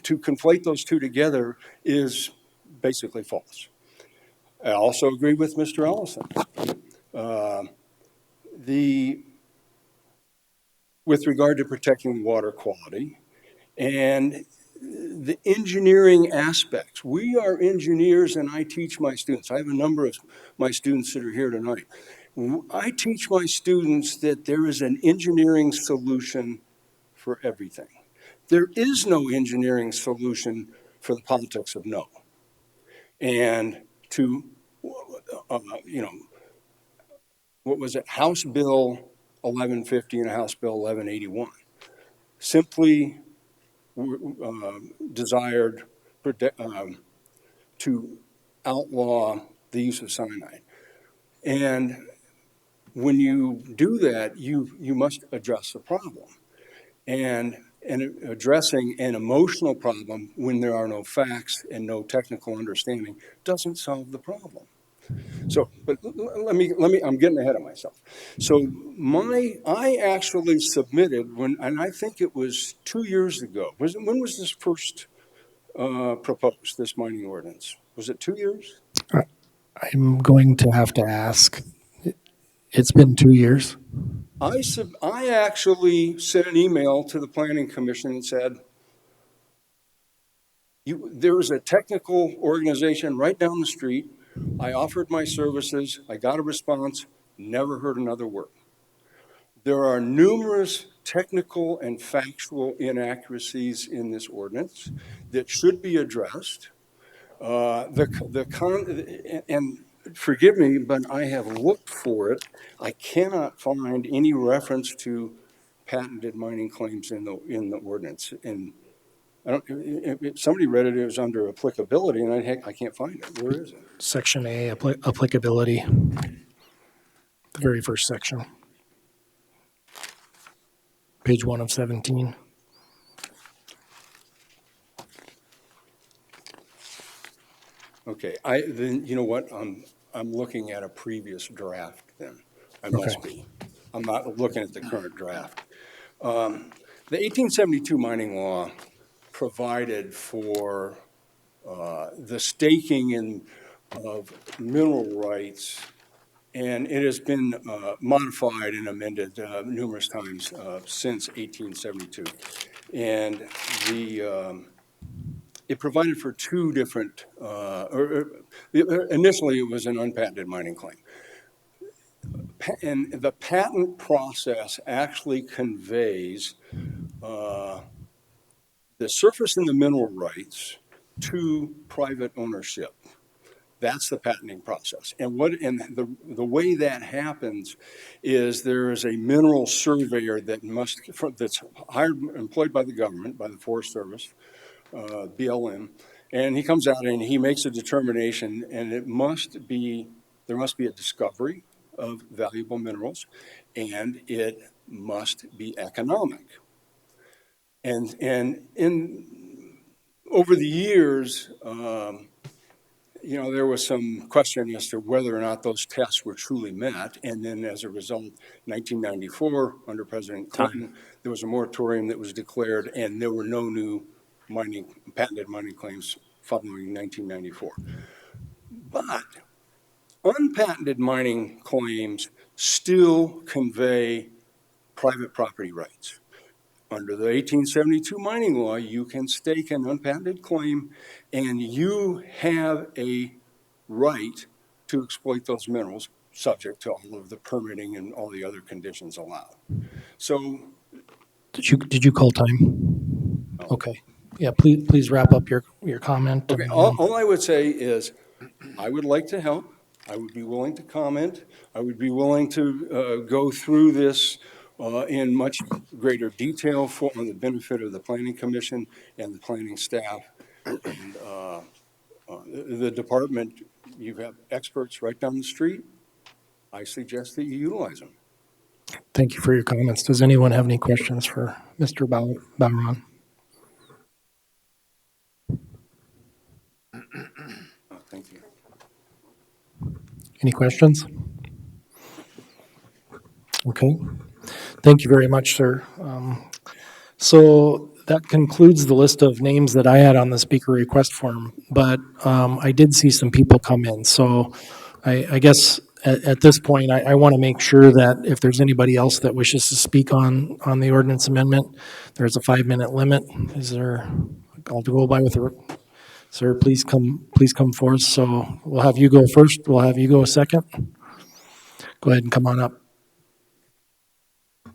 to conflate those two together is basically false. I also agree with Mr. Ellison. With regard to protecting water quality and the engineering aspects. We are engineers, and I teach my students. I have a number of my students that are here tonight. I teach my students that there is an engineering solution for everything. There is no engineering solution for the politics of no. And what was it? House Bill 1150 and House Bill 1181 simply desired to outlaw the use of cyanide. And when you do that, you must address the problem. And addressing an emotional problem when there are no facts and no technical understanding doesn't solve the problem. So, but let me, I'm getting ahead of myself. So I actually submitted and I think it was 2 years ago. When was this first proposed, this mining ordinance? Was it 2 years? I'm going to have to ask. It's been 2 years. I actually sent an email to the Planning Commission and said, there was a technical organization right down the street. I offered my services. I got a response, never heard another word. There are numerous technical and factual inaccuracies in this ordinance that should be addressed. And forgive me, but I have looked for it. I cannot find any reference to patented mining claims in the ordinance. And somebody read it was under applicability, and I can't find it. Where is it? Section A, applicability. The very first section. Page 1 of 17. Okay, then, you know what, I'm looking at a previous draft then. I must be. I'm not looking at the current draft. The 1872 mining law provided for the staking of mineral rights, and it has been modified and amended numerous times since 1872. And it provided for two different, initially it was an unpatented mining claim. And the patent process actually conveys the surface and the mineral rights to private ownership. That's the patenting process. And the way that happens is there is a mineral surveyor that's employed by the government, by the Forest Service, BLM, and he comes out and he makes a determination, and there must be a discovery of valuable minerals, and it must be economic. And over the years, there was some question as to whether or not those tests were truly met. And then as a result, 1994, under President Clinton, there was a moratorium that was declared, and there were no new patented mining claims following 1994. But unpatented mining claims still convey private property rights. Under the 1872 mining law, you can stake an unpatented claim, and you have a right to exploit those minerals, subject to all of the permitting and all the other conditions allowed. So, Did you call time? No. Okay. Yeah, please wrap up your comment. Okay, all I would say is I would like to help. I would be willing to comment. I would be willing to go through this in much greater detail for the benefit of the Planning Commission and the planning staff. And the department, you have experts right down the street. I suggest that you utilize them. Thank you for your comments. Does anyone have any questions for Mr. Bowron? Thank you. Any questions? Okay. Thank you very much, sir. So that concludes the list of names that I had on the speaker request form, but I did see some people come in. So I guess at this point, I want to make sure that if there's anybody else that wishes to speak on the ordinance amendment, there's a 5-minute limit. Is there, I'll go by with the, sir, please come forth. So we'll have you go first. We'll have you go second. Go ahead and come on up.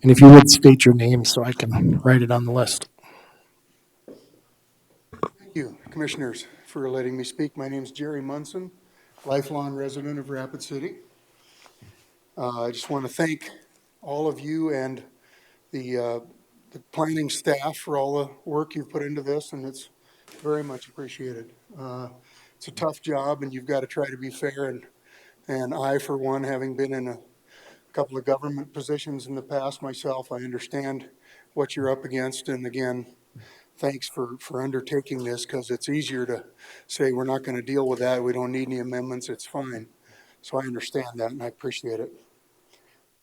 And if you would state your name so I can write it on the list. Thank you, Commissioners, for letting me speak. My name is Jerry Munson, lifelong resident of Rapid City. I just want to thank all of you and the planning staff for all the work you've put into this, and it's very much appreciated. It's a tough job, and you've got to try to be fair, and I, for one, having been in a couple of government positions in the past myself, I understand what you're up against. And again, thanks for undertaking this, because it's easier to say we're not going to deal with that. We don't need any amendments. It's fine. So I understand that, and I appreciate it.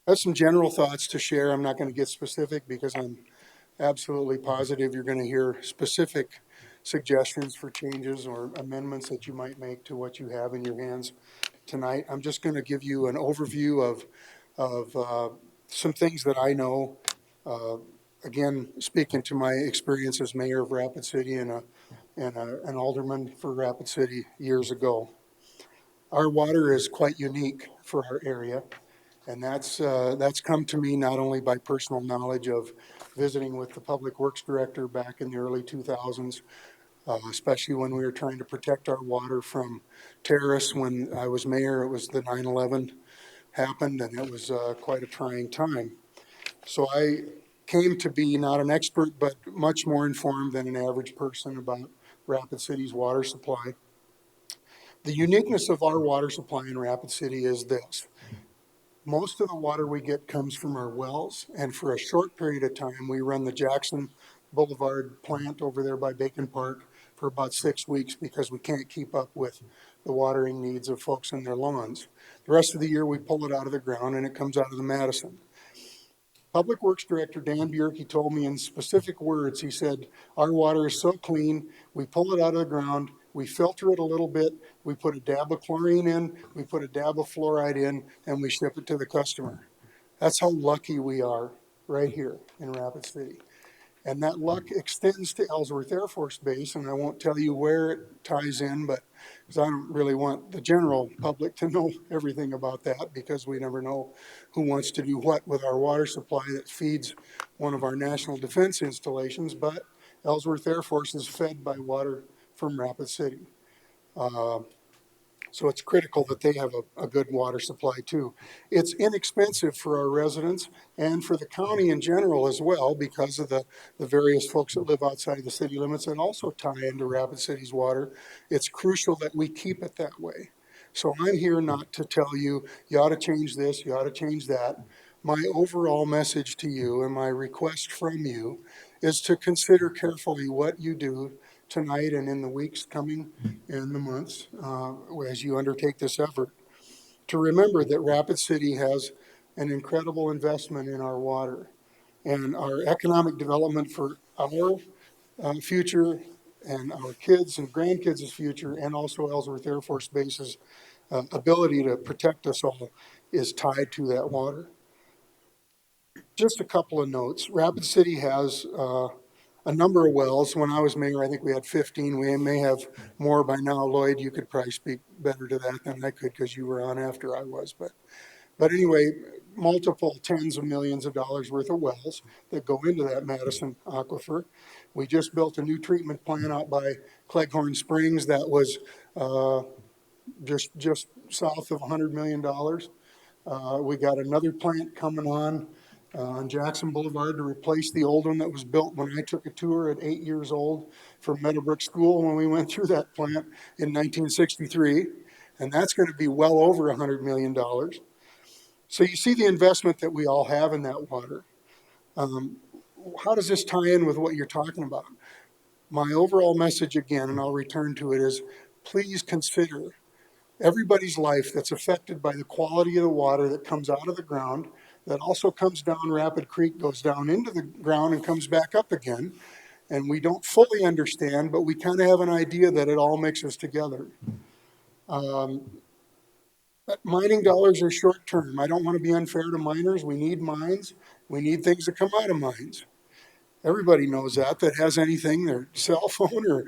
I have some general thoughts to share. I'm not going to get specific because I'm absolutely positive you're going to hear specific suggestions for changes or amendments that you might make to what you have in your hands tonight. I'm just going to give you an overview of some things that I know, again, speaking to my experience as mayor of Rapid City and an alderman for Rapid City years ago. Our water is quite unique for our area, and that's come to me not only by personal knowledge of visiting with the Public Works Director back in the early 2000s, especially when we were trying to protect our water from terrorists. When I was mayor, it was the 9/11 happened, and it was quite a trying time. So I came to be not an expert, but much more informed than an average person about Rapid City's water supply. The uniqueness of our water supply in Rapid City is this. Most of the water we get comes from our wells, and for a short period of time, we run the Jackson Boulevard plant over there by Bacon Park for about 6 weeks because we can't keep up with the watering needs of folks in their lawns. The rest of the year, we pull it out of the ground and it comes out of the Madison. Public Works Director Dan Bjerke told me in specific words, he said, our water is so clean, we pull it out of the ground, we filter it a little bit, we put a dab of chlorine in, we put a dab of fluoride in, and we ship it to the customer. That's how lucky we are right here in Rapid City. And that luck extends to Ellsworth Air Force Base, and I won't tell you where it ties in, but because I don't really want the general public to know everything about that, because we never know who wants to do what with our water supply that feeds one of our national defense installations. But Ellsworth Air Force is fed by water from Rapid City. So it's critical that they have a good water supply too. It's inexpensive for our residents and for the county in general as well, because of the various folks that live outside the city limits and also tie into Rapid City's water. It's crucial that we keep it that way. So I'm here not to tell you, you ought to change this, you ought to change that. My overall message to you and my request from you is to consider carefully what you do tonight and in the weeks coming and the months as you undertake this effort, to remember that Rapid City has an incredible investment in our water and our economic development for our future and our kids and grandkids' future, and also Ellsworth Air Force Base's ability to protect us all is tied to that water. Just a couple of notes. Rapid City has a number of wells. When I was mayor, I think we had 15. We may have more by now. Lloyd, you could probably speak better to that than I could because you were on after I was. But anyway, multiple tens of millions of dollars worth of wells that go into that Madison aquifer. We just built a new treatment plant out by Cleghorn Springs that was just south of $100 million. We got another plant coming on Jackson Boulevard to replace the old one that was built when I took a tour at 8 years old from Meadowbrook School when we went through that plant in 1963. And that's going to be well over $100 million. So you see the investment that we all have in that water. How does this tie in with what you're talking about? My overall message again, and I'll return to it, is please consider everybody's life that's affected by the quality of the water that comes out of the ground, that also comes down Rapid Creek, goes down into the ground and comes back up again. And we don't fully understand, but we kind of have an idea that it all mixes together. But mining dollars are short term. I don't want to be unfair to miners. We need mines. We need things that come out of mines. Everybody knows that has anything, their cell phone or,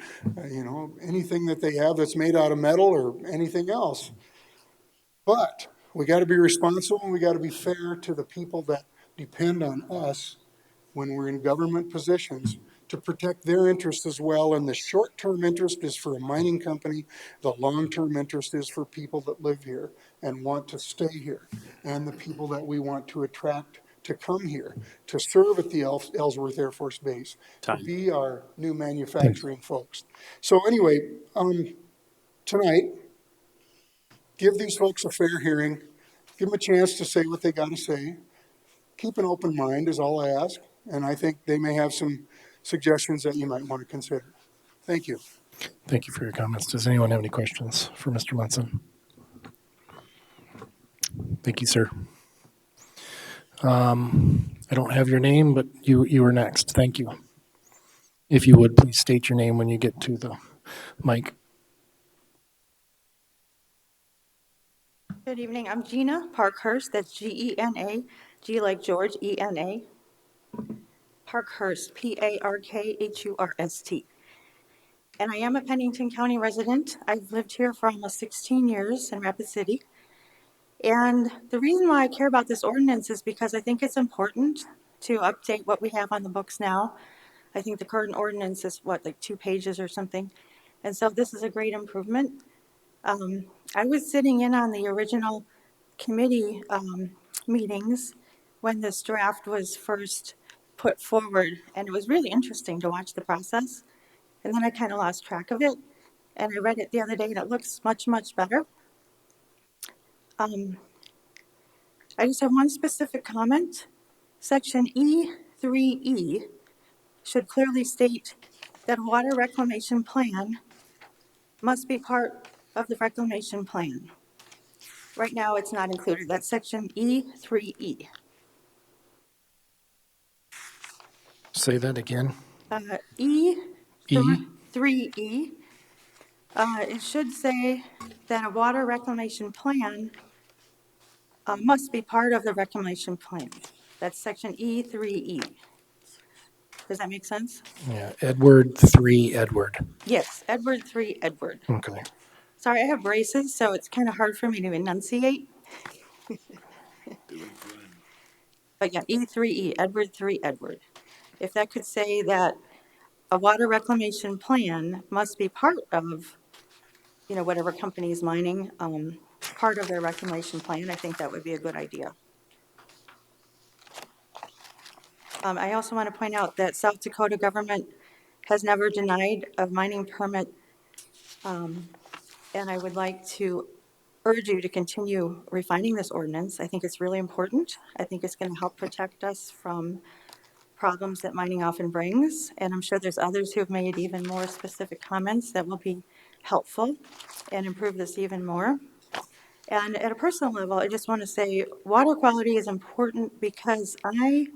anything that they have that's made out of metal or anything else. But we got to be responsible and we got to be fair to the people that depend on us when we're in government positions to protect their interests as well. And the short-term interest is for a mining company. The long-term interest is for people that live here and want to stay here, and the people that we want to attract to come here, to serve at the Ellsworth Air Force Base, to be our new manufacturing folks. So anyway, tonight, give these folks a fair hearing. Give them a chance to say what they got to say. Keep an open mind is all I ask. And I think they may have some suggestions that you might want to consider. Thank you. Thank you for your comments. Does anyone have any questions for Mr. Munson? Thank you, sir. I don't have your name, but you were next. Thank you. If you would, please state your name when you get to the mic. Good evening. I'm Gina Parkhurst. That's G-E-N-A. G like George, E-N-A. Parkhurst, P-A-R-K-H-U-R-S-T. And I am a Pennington County resident. I've lived here for almost 16 years in Rapid City. And the reason why I care about this ordinance is because I think it's important to update what we have on the books now. I think the current ordinance is, like 2 pages or something. And so this is a great improvement. I was sitting in on the original committee meetings when this draft was first put forward, and it was really interesting to watch the process. And then I kind of lost track of it, and I read it the other day, and it looks much, much better. I just have one specific comment. Section E3E should clearly state that a water reclamation plan must be part of the reclamation plan. Right now, it's not included. That's section E3E. Say that again. E3E, E? it should say that a water reclamation plan must be part of the reclamation plan. That's section E3E. Does that make sense? Yeah, Edward 3, Edward. Yes, Edward 3, Edward. Okay. Sorry, I have braces, so it's kind of hard for me to enunciate. But yeah, E3E, Edward 3, Edward. If that could say that a water reclamation plan must be part of, whatever company is mining, part of their reclamation plan, I think that would be a good idea. I also want to point out that South Dakota government has never denied a mining permit, and I would like to urge you to continue refining this ordinance. I think it's really important. I think it's going to help protect us from problems that mining often brings, and I'm sure there's others who have made even more specific comments that will be helpful and improve this even more. And at a personal level, I just want to say water quality is important because I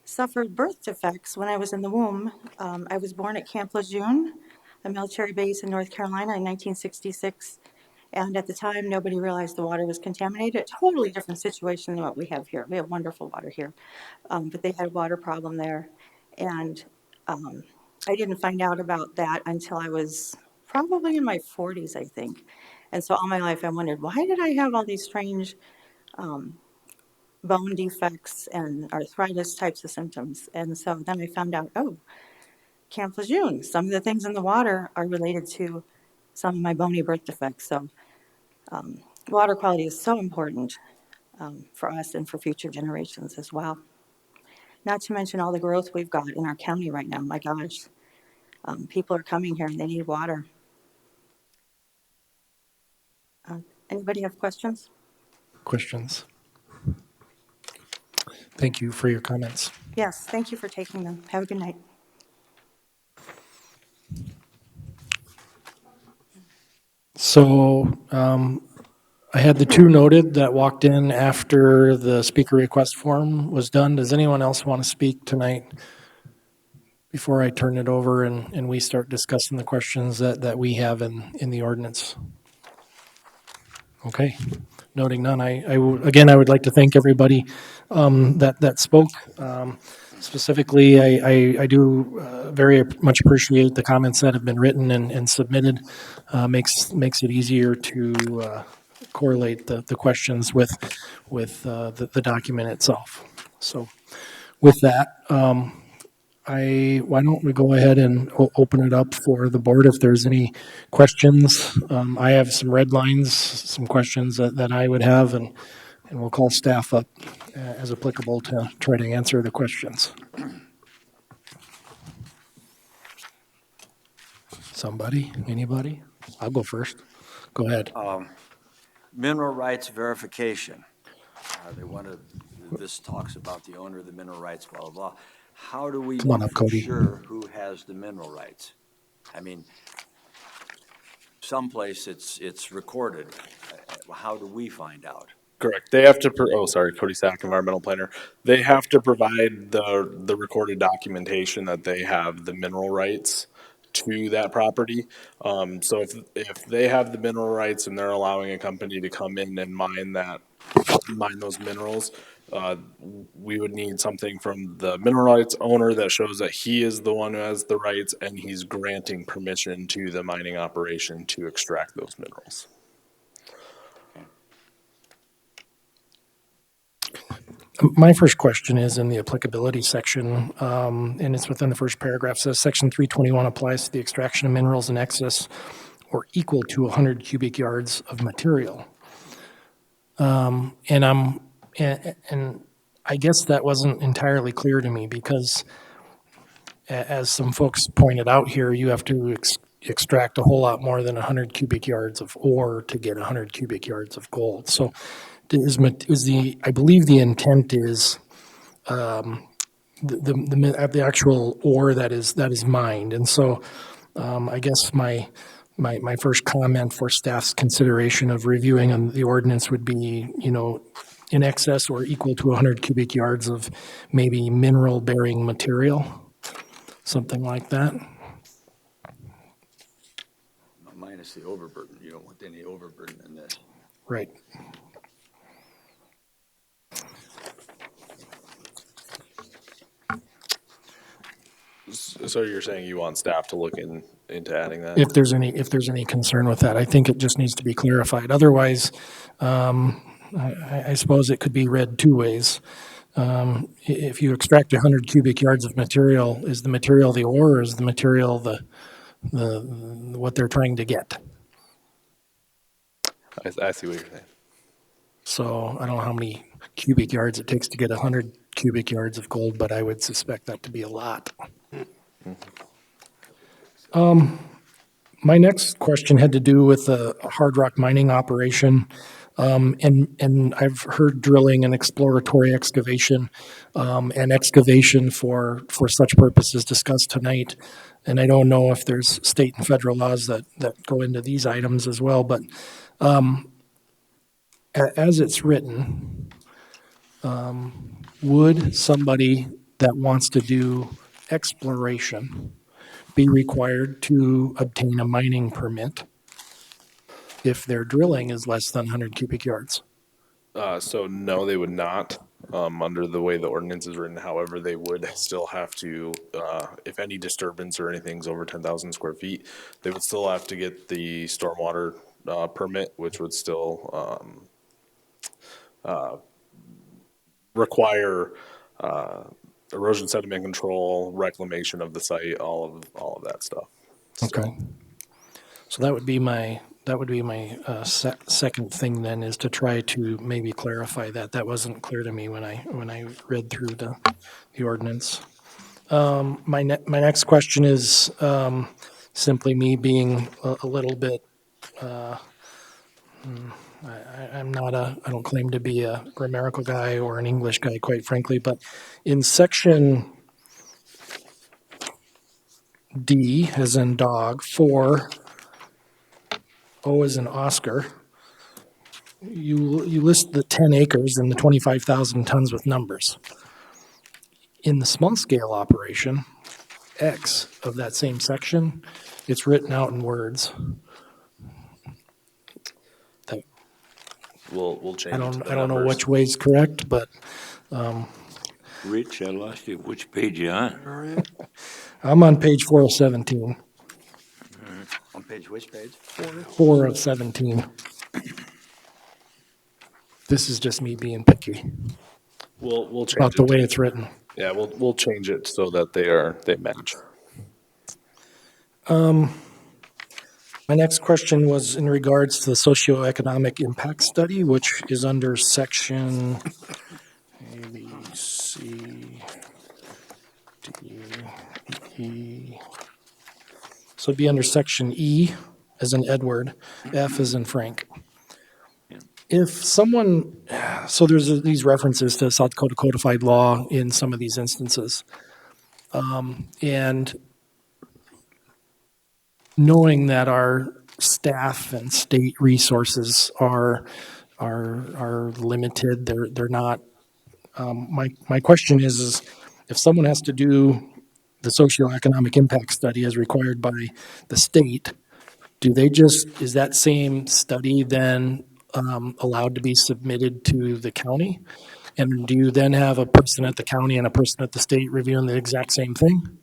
suffered birth defects when I was in the womb. I was born at Camp Lejeune, a military base in North Carolina in 1966. And at the time, nobody realized the water was contaminated. A totally different situation than what we have here. We have wonderful water here. But they had a water problem there. And I didn't find out about that until I was probably in my 40s, I think. And so all my life I wondered, why did I have all these strange bone defects and arthritis types of symptoms? And so then I found out, Camp Lejeune, some of the things in the water are related to some of my bony birth defects. So water quality is so important for us and for future generations as well. Not to mention all the growth we've got in our county right now. My gosh, people are coming here and they need water. Anybody have questions? Questions? Thank you for your comments. Yes, thank you for taking them. Have a good night. So I had the two noted that walked in after the speaker request form was done. Does anyone else want to speak tonight before I turn it over and we start discussing the questions that we have in the ordinance? Okay, noting none. Again, I would like to thank everybody that spoke. Specifically, I do very much appreciate the comments that have been written and submitted. Makes it easier to correlate the questions with the document itself. So with that, why don't we go ahead and open it up for the board if there's any questions. I have some red lines, some questions that I would have, and we'll call staff up as applicable to try to answer the questions. Somebody, anybody? I'll go first. Go ahead. Mineral rights verification. This talks about the owner of the mineral rights, blah, blah, blah. How do we Come on know up, for Cody. sure who has the mineral rights? I mean, someplace it's recorded. How do we find out? Correct. They have to, Cody Sack, environmental planner. They have to provide the recorded documentation that they have the mineral rights to that property. So if they have the mineral rights and they're allowing a company to come in and mine those minerals, we would need something from the mineral rights owner that shows that he is the one who has the rights and he's granting permission to the mining operation to extract those minerals. My first question is in the applicability section, and it's within the first paragraph. It says Section 321 applies to the extraction of minerals in excess or equal to 100 cubic yards of material. And I guess that wasn't entirely clear to me because, as some folks pointed out here, you have to extract a whole lot more than 100 cubic yards of ore to get 100 cubic yards of gold. So I believe the intent is the actual ore that is mined. And so I guess my first comment for staff's consideration of reviewing the ordinance would be, in excess or equal to 100 cubic yards of maybe mineral-bearing material, something like that. Minus the overburden. You don't want any overburden in this. Right. So you're saying you want staff to look into adding that? If there's any concern with that, I think it just needs to be clarified. Otherwise, I suppose it could be read two ways. If you extract 100 cubic yards of material, is the material the ore, or is the material the what they're trying to get? I see what you're saying. So I don't know how many cubic yards it takes to get 100 cubic yards of gold, but I would suspect that to be a lot. My next question had to do with the hard rock mining operation. And I've heard drilling and exploratory excavation, and excavation for such purposes discussed tonight. And I don't know if there's state and federal laws that go into these items as well, but as it's written, would somebody that wants to do exploration be required to obtain a mining permit if their drilling is less than 100 cubic yards? So no, they would not, under the way the ordinance is written. However, they would still have to, if any disturbance or anything's over 10,000 square feet, they would still have to get the stormwater permit, which would still require erosion sediment control, reclamation of the site, all of that stuff. Okay. So that would be my second thing then, is to try to maybe clarify that. That wasn't clear to me when I read through the ordinance. My next question is simply me being a little bit, I don't claim to be a grammatical guy or an English guy, quite frankly, but in section D, as in dog, 4, O as in Oscar, you list the 10 acres and the 25,000 tons with numbers. In the small scale operation, X of that same section, it's written out in words. We'll change. I don't know which way's correct, but Rich, I lost you. Which page you on? I'm on page 4 of 17. On page, which page? 4 of 17. This is just me being picky We'll change about the way it's written. Yeah, we'll change it so that they match. My next question was in regards to the socioeconomic impact study, which is under section A, B, C, D, E. So it'd be under section E, as in Edward, F as in Frank. If someone, so there's these references to South Dakota codified law in some of these instances. And knowing that our staff and state resources are limited, they're not. My question is if someone has to do the socioeconomic impact study as required by the state, is that same study then allowed to be submitted to the county? And do you then have a person at the county and a person at the state reviewing the exact same thing?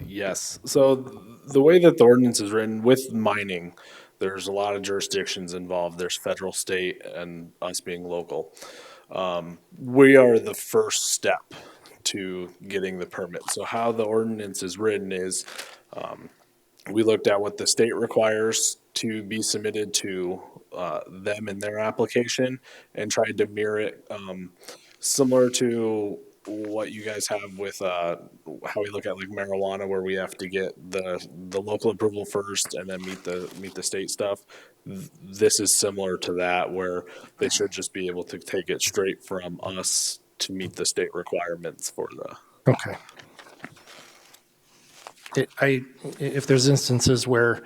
Yes. So the way that the ordinance is written with mining, there's a lot of jurisdictions involved. There's federal, state, and us being local. We are the first step to getting the permit. So how the ordinance is written is we looked at what the state requires to be submitted to them in their application and tried to mirror it similar to what you guys have with how we look at like marijuana, where we have to get the local approval first and then meet the state stuff. This is similar to that, where they should just be able to take it straight from us to meet the state requirements for Okay. If there's instances where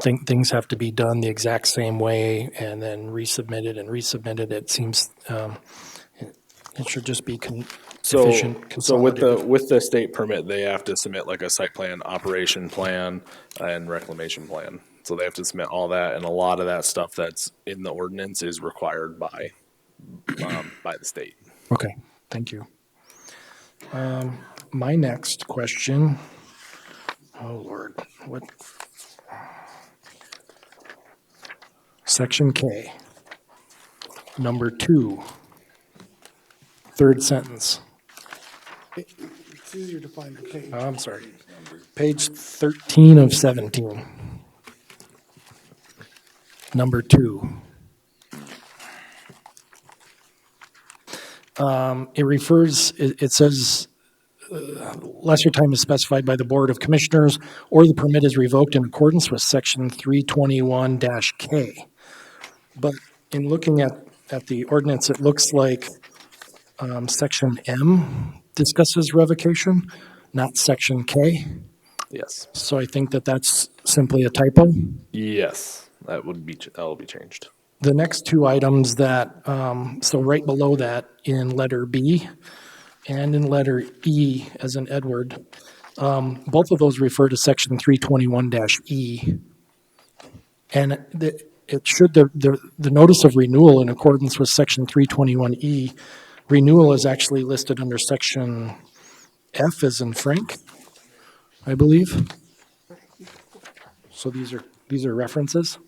things have to be done the exact same way and then resubmitted, it seems it should just be efficient, So with consolidated. the state permit, they have to submit like a site plan, operation plan, and reclamation plan. So they have to submit all that, and a lot of that stuff that's in the ordinance is required by the state. Okay, thank you. My next question, oh Lord, what? Section K, number 2, third sentence. It's easier to find the page. I'm sorry. Page 13 of 17. Number 2. It says, lesser time is specified by the Board of Commissioners, or the permit is revoked in accordance with Section 321-K. But in looking at the ordinance, it looks like Section M discusses revocation, not Section K. Yes. So I think that's simply a typo. Yes, that will be changed. The next two items so right below that in letter B and in letter E as in Edward, both of those refer to Section 321-E. And it should, the notice of renewal in accordance with Section 321E, renewal is actually listed under Section F as in Frank, I believe. So these are references.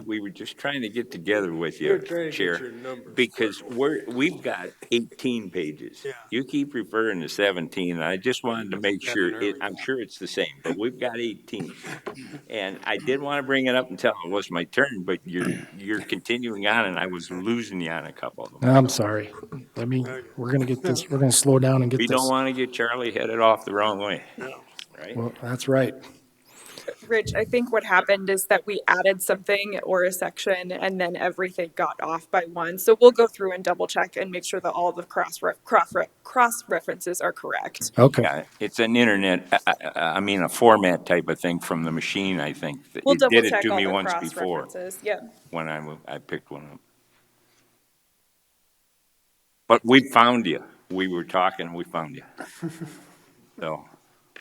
We were just trying to get together with you, Chair, because we've got 18 pages. You keep referring to 17, and I just wanted to make sure, I'm sure it's the same, but we've got 18. And I did want to bring it up until it was my turn, but you're continuing on, and I was losing you on a couple of them. I'm sorry. We're going to get this, we're going to slow down and get We this. don't want to get Charlie headed off the wrong way, right? Well, that's right. Rich, I think what happened is that we added something or a section and then everything got off by one. So we'll go through and double check and make sure that all the cross references are correct. Okay. Yeah, it's an internet, a format type of thing from the machine, I think. We'll You double did it check to all me the once cross before references. Yep. when I picked one up. But we found you. We were talking and we found you. So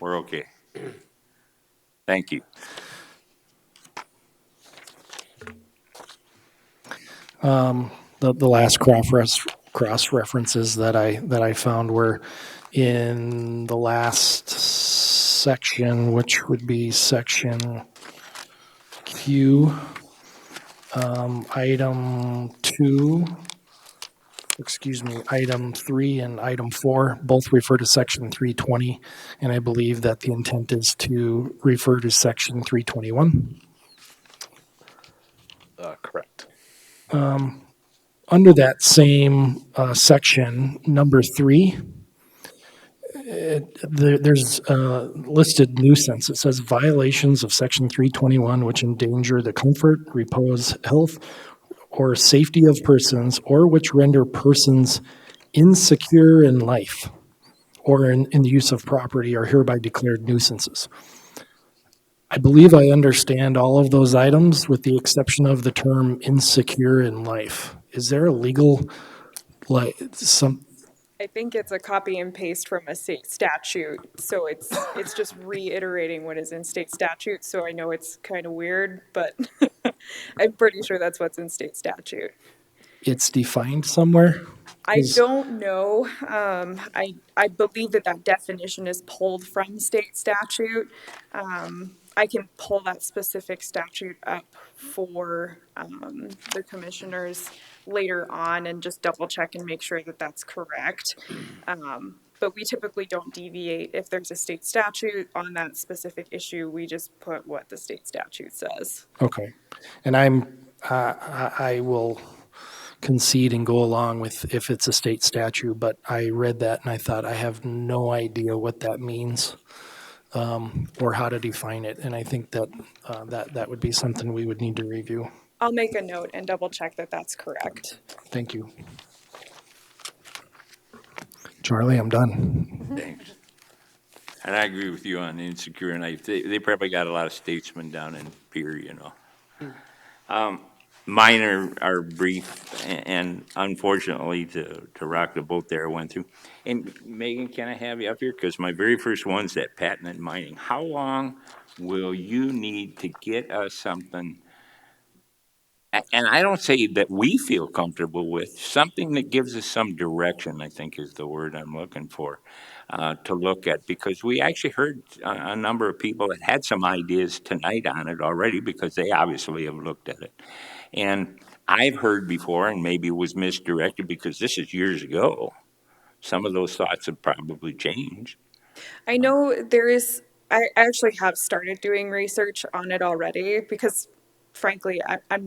we're okay. Thank you. The last cross references that I found were in the last section, which would be section Q, item 2, item 3 and item 4, both refer to section 320, and I believe that the intent is to refer to section 321. Correct. Under that same section, number 3, there's listed nuisance. It says violations of section 321 which endanger the comfort, repose, health, or safety of persons, or which render persons insecure in life or in the use of property are hereby declared nuisances. I believe I understand all of those items with the exception of the term insecure in life. Is there a legal, I think it's a copy and paste from a state statute. So it's just reiterating what is in state statute. So I know it's kind of weird, but I'm pretty sure that's what's in state statute. It's defined somewhere? I don't know. I believe that definition is pulled from state statute. I can pull that specific statute up for the commissioners later on and just double check and make sure that that's correct. But we typically don't deviate. If there's a state statute on that specific issue, we just put what the state statute says. Okay. And I will concede and go along with if it's a state statute, but I read that and I thought I have no idea what that means. Or how to define it, and I think that that would be something we would need to review. I'll make a note and double check that that's correct. Thank you. Charlie, I'm done. Thanks. And I agree with you on Insecure, and they probably got a lot of statesmen down in Pier, you know. Mine are brief, and unfortunately, to rock the boat there, I went through. And Megan, can I have you up here? Because my very first one's that patented mining. How long will you need to get us something? And I don't say that we feel comfortable with, something that gives us some direction, I think is the word I'm looking for, to look at. Because we actually heard a number of people that had some ideas tonight on it already, because they obviously have looked at it. And I've heard before, and maybe it was misdirected because this is years ago, some of those thoughts have probably changed. I know I actually have started doing research on it already because frankly,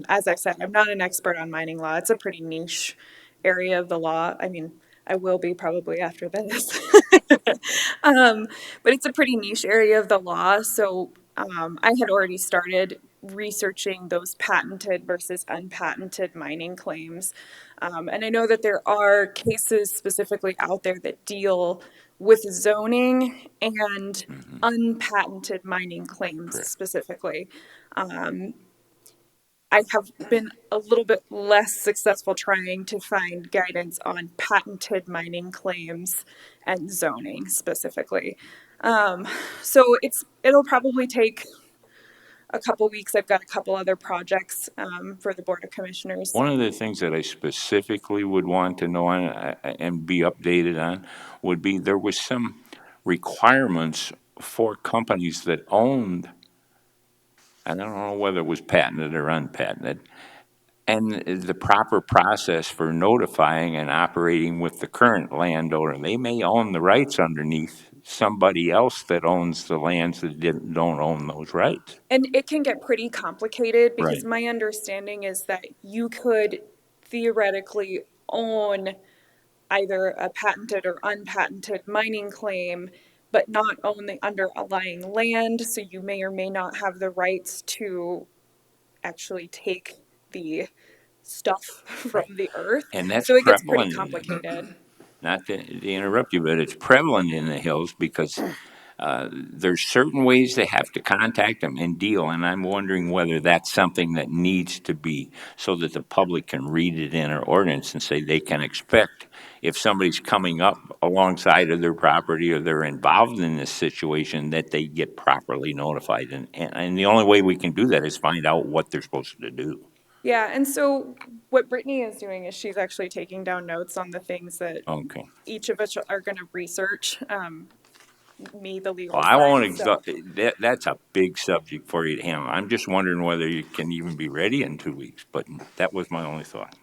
as I said, I'm not an expert on mining law. It's a pretty niche area of the law. I mean, I will be probably after this. But it's a pretty niche area of the law. So I had already started researching those patented versus unpatented mining claims. And I know that there are cases specifically out there that deal with zoning and unpatented mining claims specifically. I have been a little bit less successful trying to find guidance on patented mining claims and zoning specifically. So it'll probably take a couple weeks. I've got a couple other projects for the Board of Commissioners. One of the things that I specifically would want to know and be updated on would be there was some requirements for companies that owned, I don't know whether it was patented or unpatented, and the proper process for notifying and operating with the current landowner. They may own the rights underneath somebody else that owns the lands that don't own those rights. And it can get pretty complicated because Right. my understanding is that you could theoretically own either a patented or unpatented mining claim, but not own the underlying land. So you may or may not have the rights to actually take the stuff from the earth. And that's so it gets pretty prevalent. complicated. Not to interrupt you, but it's prevalent in the hills because there's certain ways they have to contact them and deal, and I'm wondering whether that's something that needs to be so that the public can read it in our ordinance and say they can expect if somebody's coming up alongside of their property or they're involved in this situation that they get properly notified. And the only way we can do that is find out what they're supposed to do. Yeah, and so what Brittany is doing is she's actually taking down notes on the things that Okay. each of us are going to research. Me, the legal Well, I won't side, so- that's a big subject for you to handle. I'm just wondering whether you can even be ready in 2 weeks, but that was my only thought.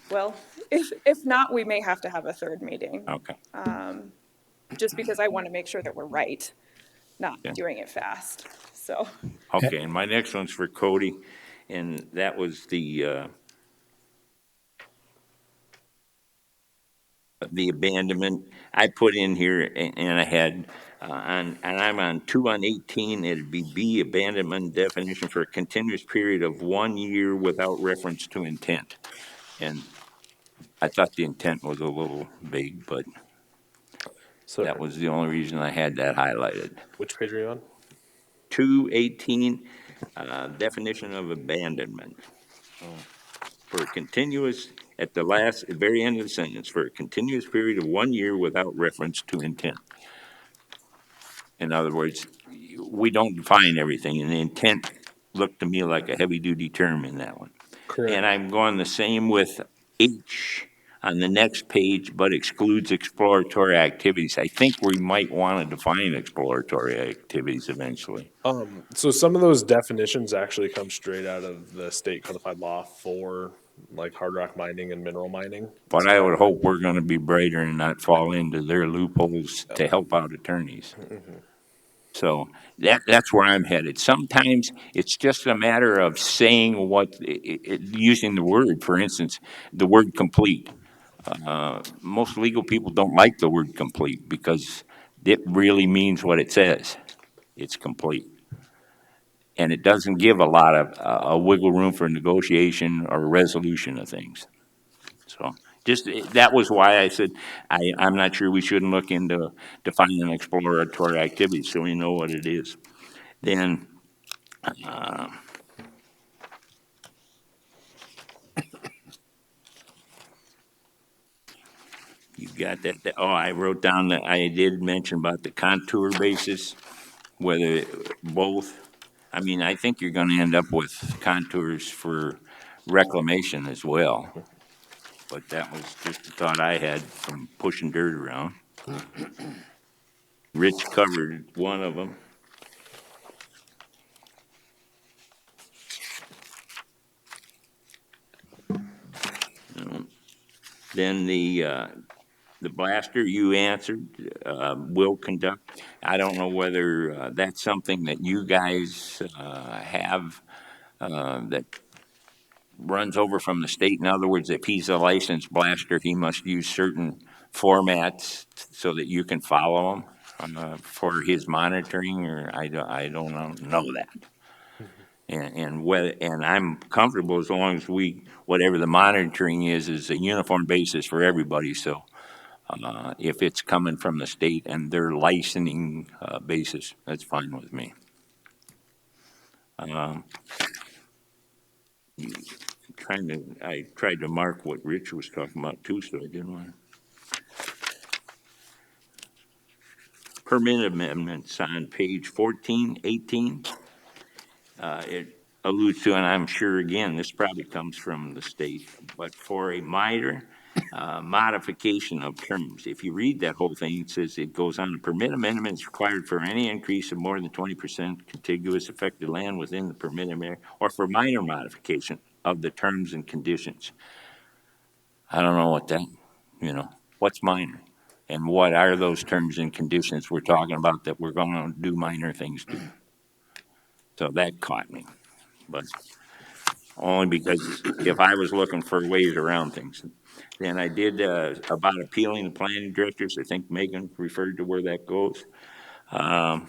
Well, if not, we may have to have a third meeting. Okay. Just because I want to make sure that we're right, not Yeah. doing it fast. So Okay, and my next one's for Cody, and that was the abandonment. I put in here, and I had, and I'm on 2/18, it'd be B, abandonment definition for a continuous period of 1 year without reference to intent. And I thought the intent was a little vague, but that was the only reason I had that highlighted. Which page are you on? 2/18, definition of abandonment. For a continuous, at the very end of the sentence, for a continuous period of 1 year without reference to intent. In other words, we don't define everything, and the intent looked to me like a heavy-duty term in that one. Correct. And I'm going the same with H on the next page, but excludes exploratory activities. I think we might want to define exploratory activities eventually. So some of those definitions actually come straight out of the state codified law for like hard rock mining and mineral mining. But I would hope we're gonna be brighter and not fall into their loopholes to help out attorneys. So that's where I'm headed. Sometimes it's just a matter of saying using the word, for instance, the word complete. Most legal people don't like the word complete because it really means what it says. It's complete. And it doesn't give a lot of wiggle room for negotiation or resolution of things. So Just, that was why I said, I'm not sure we shouldn't look into defining exploratory activities so we know what it is. Then, you got that, I wrote down that I did mention about the contour basis, whether both, I mean, I think you're gonna end up with contours for reclamation as well. But that was just a thought I had from pushing dirt around. Rich covered one of them. Then the blaster you answered, will conduct. I don't know whether that's something that you guys have that runs over from the state. In other words, if he's a licensed blaster, he must use certain formats so that you can follow him for his monitoring, or I don't know that. And I'm comfortable as long as whatever the monitoring is a uniform basis for everybody. So if it's coming from the state and their licensing basis, that's fine with me. I tried to mark what Rich was talking about too, so I didn't want to. Permit amendments on page 14, 18. It alludes to, and I'm sure again, this probably comes from the state, but for a minor modification of terms. If you read that whole thing, it says it goes on to permit amendments required for any increase of more than 20% contiguous affected land within the permitted area, or for minor modification of the terms and conditions. I don't know what that, what's minor? And what are those terms and conditions we're talking about that we're going to do minor things to? So that caught me, but only because if I was looking for ways around things. Then I did about appealing the planning directors. I think Megan referred to where that goes. And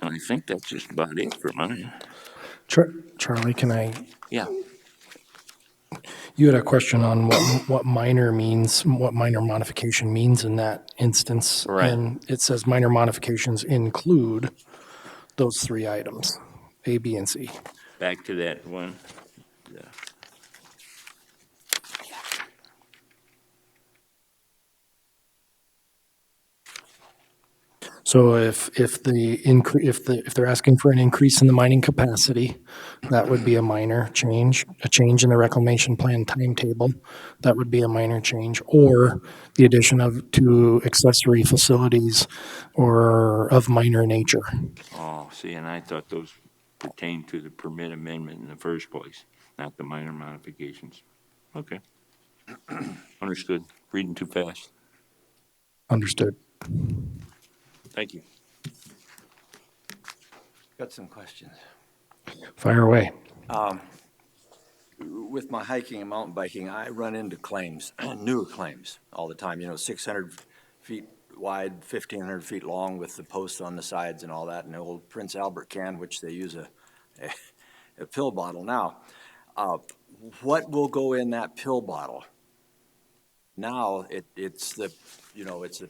I think that's just about it for mine. Charlie, can I? Yeah. You had a question on what minor means, what minor modification means in that instance. Right. And it says minor modifications include those three items, A, B, and C. Back to that one. Yeah. So if they're asking for an increase in the mining capacity, that would be a minor change. A change in the reclamation plan timetable, that would be a minor change, or the addition of two accessory facilities or of minor nature. Oh, see, and I thought those pertained to the permit amendment in the first place, not the minor modifications. Okay. Understood. Reading too fast. Understood. Thank you. Got some questions. Fire away. With my hiking and mountain biking, I run into claims, newer claims all the time, 600 feet wide, 1,500 feet long with the posts on the sides and all that, and the old Prince Albert can, which they use a pill bottle now. What will go in that pill bottle? Now it's the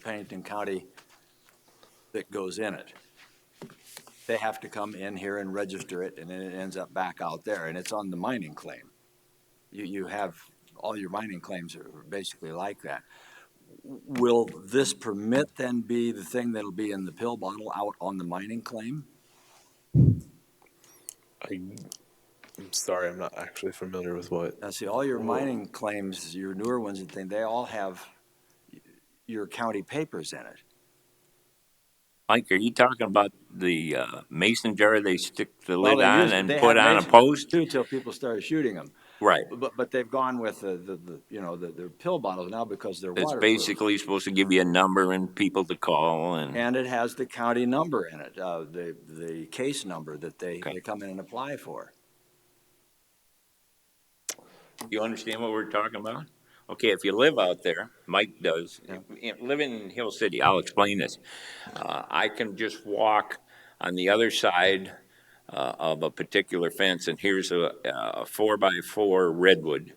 Pennington County that goes in it. They have to come in here and register it, and then it ends up back out there, and it's on the mining claim. You have, all your mining claims are basically like that. Will this permit then be the thing that'll be in the pill bottle out on the mining claim? I'm sorry, I'm not actually familiar with what. Now, see, all your mining claims, your newer ones and things, they all have your county papers in it. Mike, are you talking about the mason jar they stick the lid Well, on and put on a post? Too, till people started shooting them. Right. But they've gone with the pill bottles now because they're It's waterproof. basically supposed to give you a number and people to call And it has the county number in it, the case number that they come in and apply for. You understand what we're talking about? Okay, if you live out there, Mike does, living in Hill City, I'll explain this. I can just walk on the other side of a particular fence, and here's a 4x4 redwood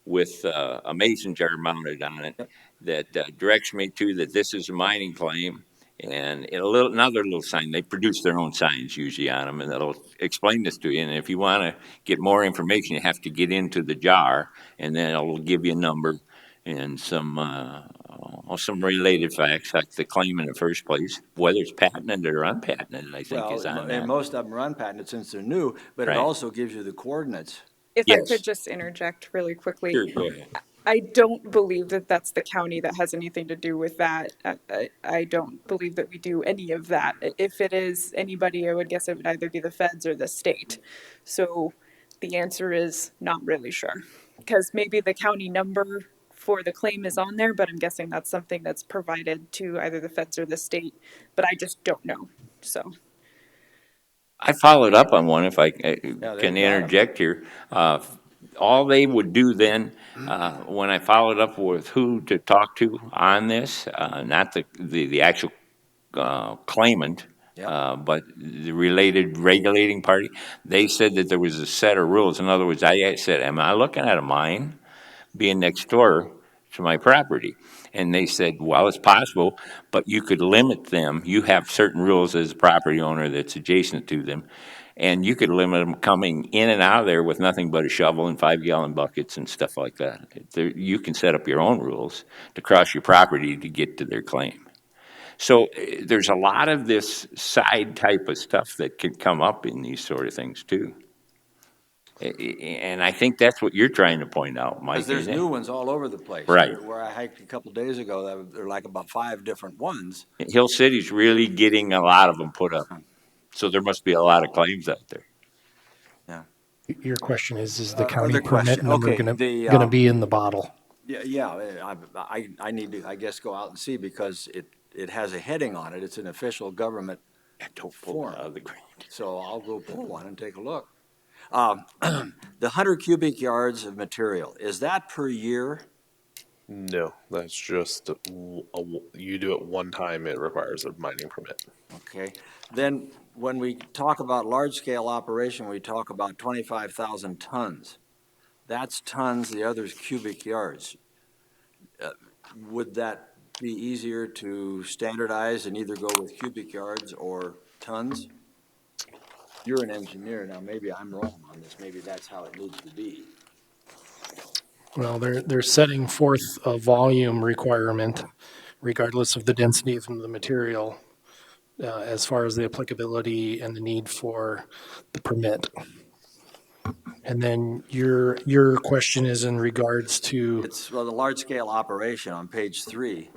with a mason jar mounted on it that directs me to that this is a mining claim. And another little sign, they produce their own signs usually on them, and that'll explain this to you. And if you want to get more information, you have to get into the jar, and then it'll give you a number and some related facts, like the claim in the first place, whether it's patented or unpatented, I think is on Well, that. and most of them are unpatented since they're new, but Right. it also gives you the coordinates. If I Yes. could just interject really quickly. Sure, go ahead. I don't believe that that's the county that has anything to do with that. I don't believe that we do any of that. If it is anybody, I would guess it would either be the feds or the state. So the answer is not really sure. Because maybe the county number for the claim is on there, but I'm guessing that's something that's provided to either the feds or the state, but I just don't know, so. I followed up on one, if I they can got 'em. interject here. All they would do then, when I followed up with who to talk to on this, not the actual claimant, but the related regulating party, they said that there was a set of rules. In other words, I said, am I looking at a mine being next door to my property? And they said, well, it's possible, but you could limit them. You have certain rules as a property owner that's adjacent to them, and you could limit them coming in and out of there with nothing but a shovel and 5-gallon buckets and stuff like that. You can set up your own rules to cross your property to get to their claim. So there's a lot of this side type of stuff that could come up in these sort of things too. And I think that's what you're trying to point out, Mike. Because there's isn't it? new ones all over the place. Right. Where I hiked a couple days ago, there were like about 5 different ones. Hill City's really getting a lot of them put up. So there must be a lot of claims out there. Your question is the county Other permit question. number Okay, gonna be in the bottle? Yeah, I need to, I guess, go out and see because it has a heading on it. It's an official government form. So I'll go pull one and take a look. The 100 cubic yards of material, is that per year? No, that's just, you do it one time, it requires a mining permit. Okay, then when we talk about large-scale operation, we talk about 25,000 tons. That's tons, the other's cubic yards. Would that be easier to standardize and either go with cubic yards or tons? You're an engineer, now maybe I'm wrong on this, maybe that's how it needs to be. Well, they're setting forth a volume requirement regardless of the density of the material, as far as the applicability and the need for the permit. And then your question is in regards to, It's, well, the large-scale operation on page 3,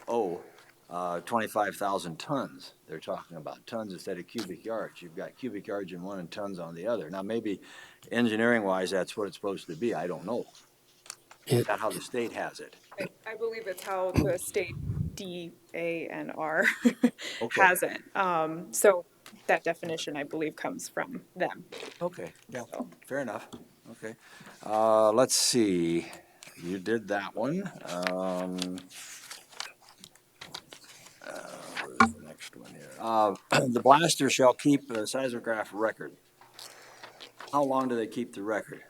25,000 tons. They're talking about tons instead of cubic yards. You've got cubic yards in one and tons on the other. Now, maybe engineering-wise, that's what it's supposed to be. I don't know. Is that how the state has it? I believe it's how the state DANR Okay. has it. So that definition, I believe, comes from them. Okay, yeah, fair enough. Okay. Let's see. You did that one. Where's the next one here? The blaster shall keep a seismograph record. How long do they keep the record?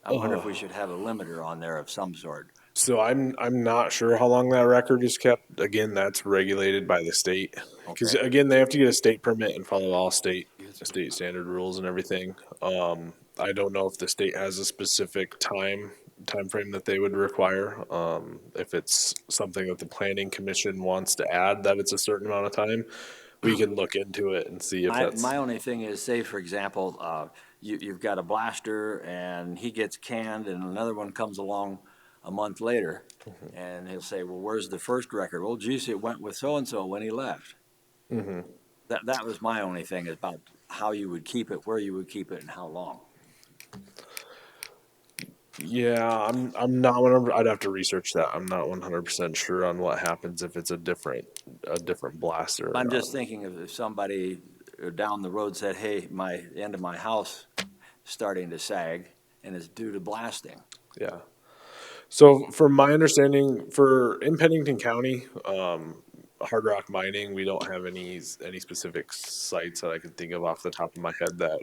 I wonder if we should have a limiter on there of some sort. So I'm not sure how long that record is kept. Again, that's regulated by the state. Because Okay. again, they have to get a state permit and follow all state standard rules and everything. I don't know if the state has a specific time frame that they would require. If it's something that the planning commission wants to add, that it's a certain amount of time, we can look into it and see if that's. My only thing is, say, for example, you've got a blaster and he gets canned and another one comes along a month later, and he'll say, well, where's the first record? Well, geez, it went with so-and-so when he left. Mhm. That was my only thing, is about how you would keep it, where you would keep it, and how long. Yeah, I'm not 100. I'd have to research that. I'm not 100% sure on what happens if it's a different blaster. I'm just thinking of if somebody down the road said, hey, the end of my house is starting to sag, and it's due to blasting. Yeah. So from my understanding, in Pennington County, hard rock mining, we don't have any specific sites that I can think of off the top of my head that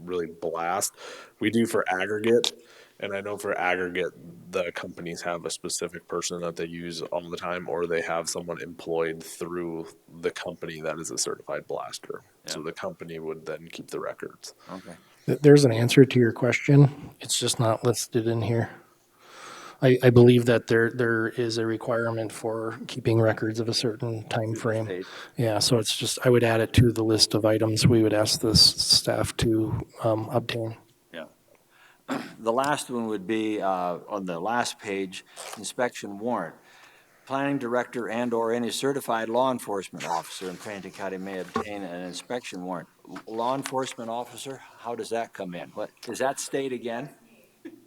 really blast. We do for aggregate, and I know for aggregate, the companies have a specific person that they use all the time, or they have someone employed through the company that is a certified blaster. So the company would then keep the records. Okay. There's an answer to your question. It's just not listed in here. I believe that there is a requirement for keeping records of a certain time frame. state. Yeah, so it's just, I would add it to the list of items we would ask the staff to obtain. Yeah. The last one would be, on the last page, inspection warrant. Planning director and/or any certified law enforcement officer in Pennington County may obtain an inspection warrant. Law enforcement officer, how does that come in? What, is that state again?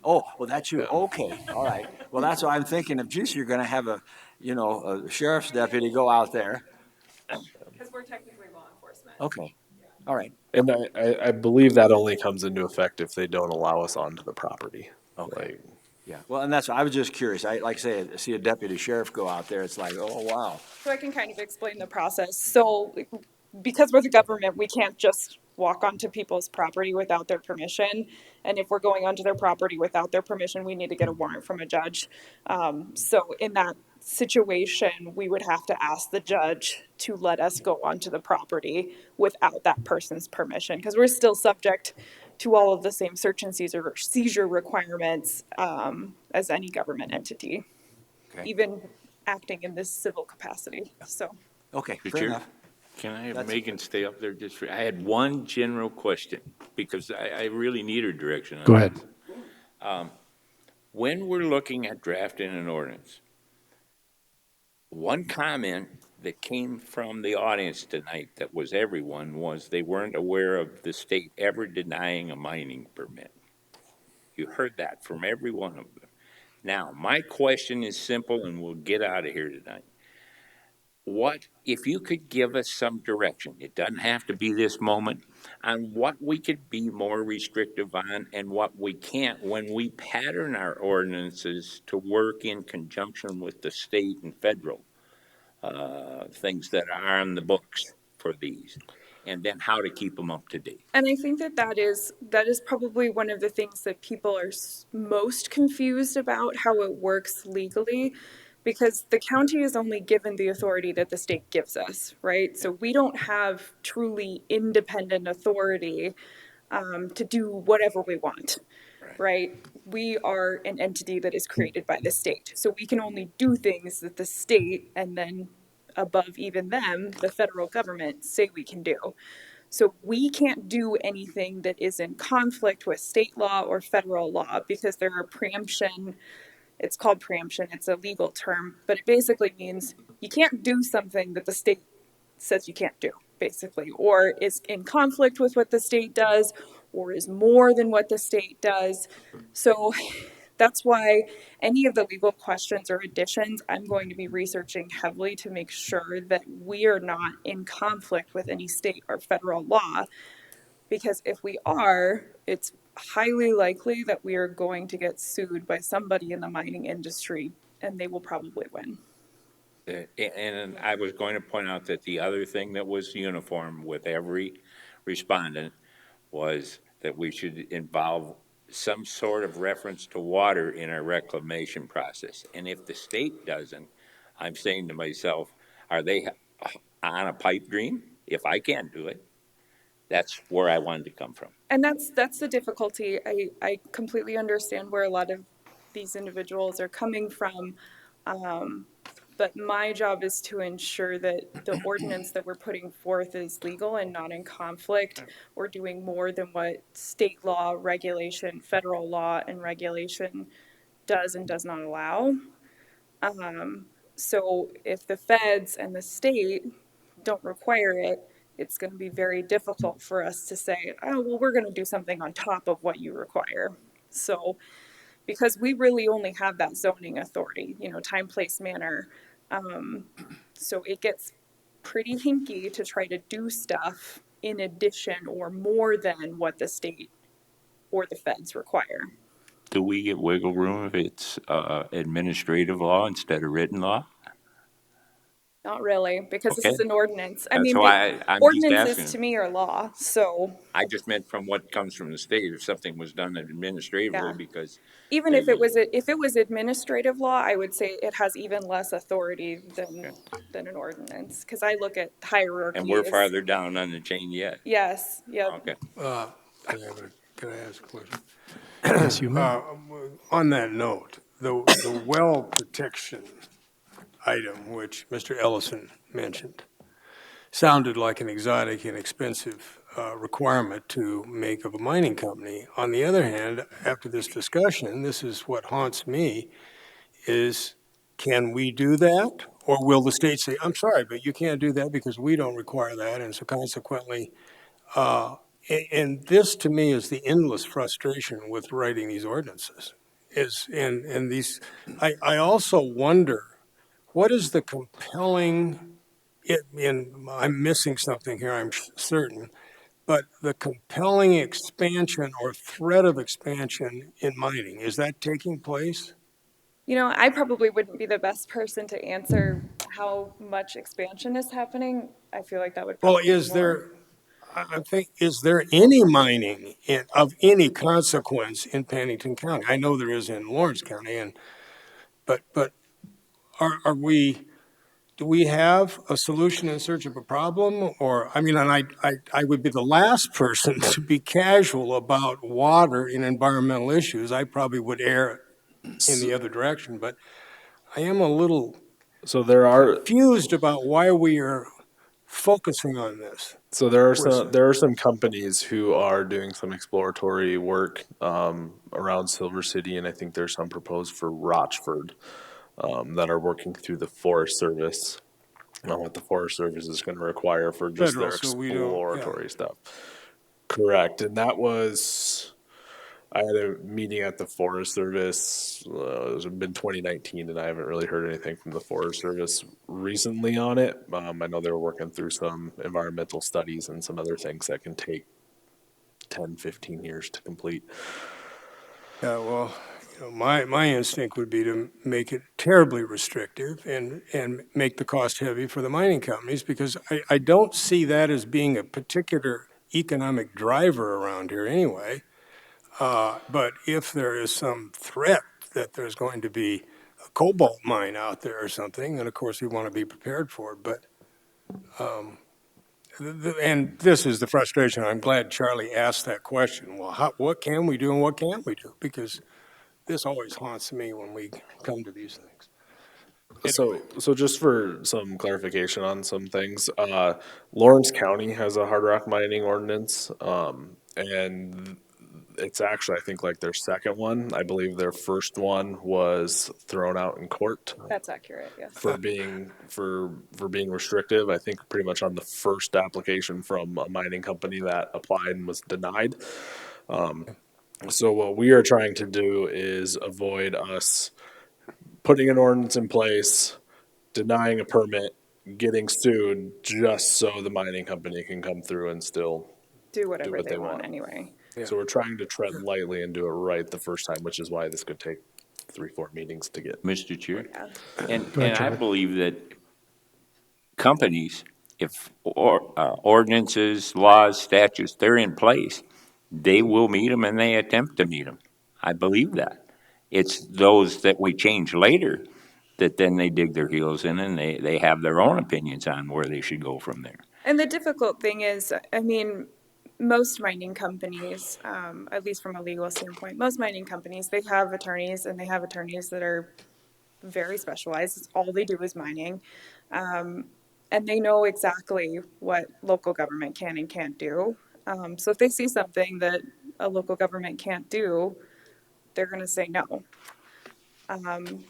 Oh, well, that's you. Okay, all right. Well, that's what I'm thinking of. Geez, you're gonna have a sheriff's deputy go out there. Because we're technically law enforcement. Okay, all right. And I believe that only comes into effect if they don't allow us onto the property. Okay. Yeah, well, and I was just curious. Like I say, I see a deputy sheriff go out there, it's like, oh, wow. So I can kind of explain the process. So because we're the government, we can't just walk onto people's property without their permission. And if we're going onto their property without their permission, we need to get a warrant from a judge. So in that situation, we would have to ask the judge to let us go onto the property without that person's permission, because we're still subject to all of the same search and seizure requirements as any government entity, Okay. even acting in this civil capacity. So. Okay, Mr. fair Chair, enough. Can I have That's- Megan stay up there just for, I had one general question, because I really need her direction on Go ahead. this. When we're looking at drafting an ordinance, one comment that came from the audience tonight that was everyone was they weren't aware of the state ever denying a mining permit. You heard that from every one of them. Now, my question is simple, and we'll get out of here tonight. What, if you could give us some direction, it doesn't have to be this moment, on what we could be more restrictive on and what we can't when we pattern our ordinances to work in conjunction with the state and federal things that are on the books for these, and then how to keep them up to date. And I think that is probably one of the things that people are most confused about, how it works legally, because the county is only given the authority that the state gives us, right? So we don't have truly independent authority to do whatever we want, right? We are an entity that is created by the state. So we can only do things that the state, and then above even them, the federal government, say we can do. So we can't do anything that is in conflict with state law or federal law, because there are preemption. It's called preemption. It's a legal term, but it basically means you can't do something that the state says you can't do, basically, or is in conflict with what the state does, or is more than what the state does. So that's why any of the legal questions or additions, I'm going to be researching heavily to make sure that we are not in conflict with any state or federal law. Because if we are, it's highly likely that we are going to get sued by somebody in the mining industry, and they will probably win. And I was going to point out that the other thing that was uniform with every respondent was that we should involve some sort of reference to water in our reclamation process. And if the state doesn't, I'm saying to myself, are they on a pipe dream? If I can't do it, that's where I wanted to come from. And that's the difficulty. I completely understand where a lot of these individuals are coming from. But my job is to ensure that the ordinance that we're putting forth is legal and not in conflict. We're doing more than what state law, regulation, federal law, and regulation does and does not allow. So if the feds and the state don't require it, it's going to be very difficult for us to say, oh, well, we're going to do something on top of what you require. So because we really only have that zoning authority, time, place, manner. So it gets pretty hinky to try to do stuff in addition or more than what the state or the feds require. Do we get wiggle room if it's administrative law instead of written law? Not really, because this Okay. is an ordinance. I That's mean, why I'm just ordinances asking. to me are law, so, I just meant from what comes from the state, if something was done administratively, yeah. because Even they if it was, was, if it was administrative law, I would say it has even less authority than an ordinance, because I look at hierarchy and we're as- farther down on the chain yet. Yes, yep. Okay. Can I ask a question? Yes, you may. On that note, the well protection item, which Mr. Ellison mentioned, sounded like an exotic and expensive requirement to make of a mining company. On the other hand, after this discussion, this is what haunts me, is can we do that? Or will the state say, I'm sorry, but you can't do that because we don't require that, and so consequently, and this to me is the endless frustration with writing these ordinances. And these, I also wonder, what is the compelling, and I'm missing something here, I'm certain, but the compelling expansion or threat of expansion in mining, is that taking place? You know, I probably wouldn't be the best person to answer how much expansion is happening. I feel like that would Well, probably be is more. there, I think, is there any mining of any consequence in Pennington County? I know there is in Lawrence County, but are we, do we have a solution in search of a problem? Or, I mean, and I would be the last person to be casual about water and environmental issues. I probably would err in the other direction, but I am a little So there are confused about why we are focusing on this. So there are some companies who are doing some exploratory work around Silver City, and I think there's some proposed for Rochford that are working through the Forest Service on what the Forest Service is going to require for just Federal, their so we don't- exploratory stuff. Correct, and that was. I had a meeting at the Forest Service, it's been 2019, and I haven't really heard anything from the Forest Service recently on it. I know they were working through some environmental studies and some other things that can take 10, 15 years to complete. Yeah, well, you know, my instinct would be to make it terribly restrictive and make the cost heavy for the mining companies, because I don't see that as being a particular economic driver around here anyway. But if there is some threat that there's going to be a cobalt mine out there or something, then of course we want to be prepared for it. But, and this is the frustration. I'm glad Charlie asked that question. Well, what can we do and what can't we do? Because this always haunts me when we come to these things. So just for some clarification on some things, Lawrence County has a hard rock mining ordinance, and it's actually, I think, like their second one. I believe their first one was thrown out in court That's accurate, yes. for being restrictive. I think pretty much on the first application from a mining company that applied and was denied. So what we are trying to do is avoid us putting an ordinance in place, denying a permit, getting sued, just so the mining company can come through and still Do whatever what they they want want. anyway. So we're trying to tread lightly and do it right the first time, which is why this could take 3-4 meetings to get. Mr. Chair, and Go ahead, I Charlie. believe that companies, if ordinances, laws, statutes, they're in place, they will meet them and they attempt to meet them. I believe that. It's those that we change later that then they dig their heels in and they have their own opinions on where they should go from there. And the difficult thing is, I mean, most mining companies, at least from a legal standpoint, most mining companies, they have attorneys and they have attorneys that are very specialized. It's all they do is mining. And they know exactly what local government can and can't do. So if they see something that a local government can't do, they're going to say no.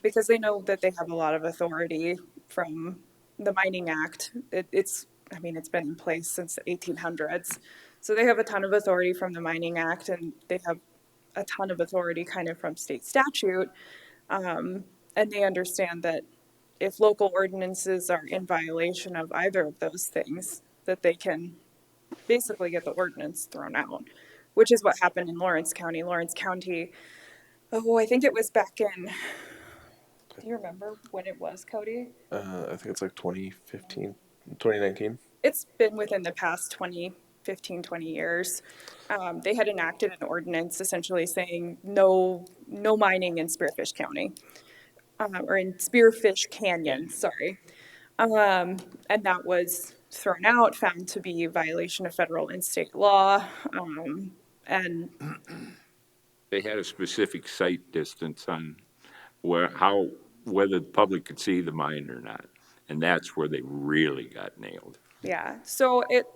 Because they know that they have a lot of authority from the Mining Act. It's been in place since the 1800s. So they have a ton of authority from the Mining Act, and they have a ton of authority kind of from state statute. And they understand that if local ordinances are in violation of either of those things, that they can basically get the ordinance thrown out, which is what happened in Lawrence County. Lawrence County, I think it was back in Do you remember when it was, Cody? I think it's like 2015, 2019. It's been within the past 20 years. They had enacted an ordinance essentially saying no mining in Spearfish County, or in Spearfish Canyon, sorry. And that was thrown out, found to be a violation of federal and state law. And They had a specific site distance on whether the public could see the mine or not. And that's where they really got nailed. yeah, so it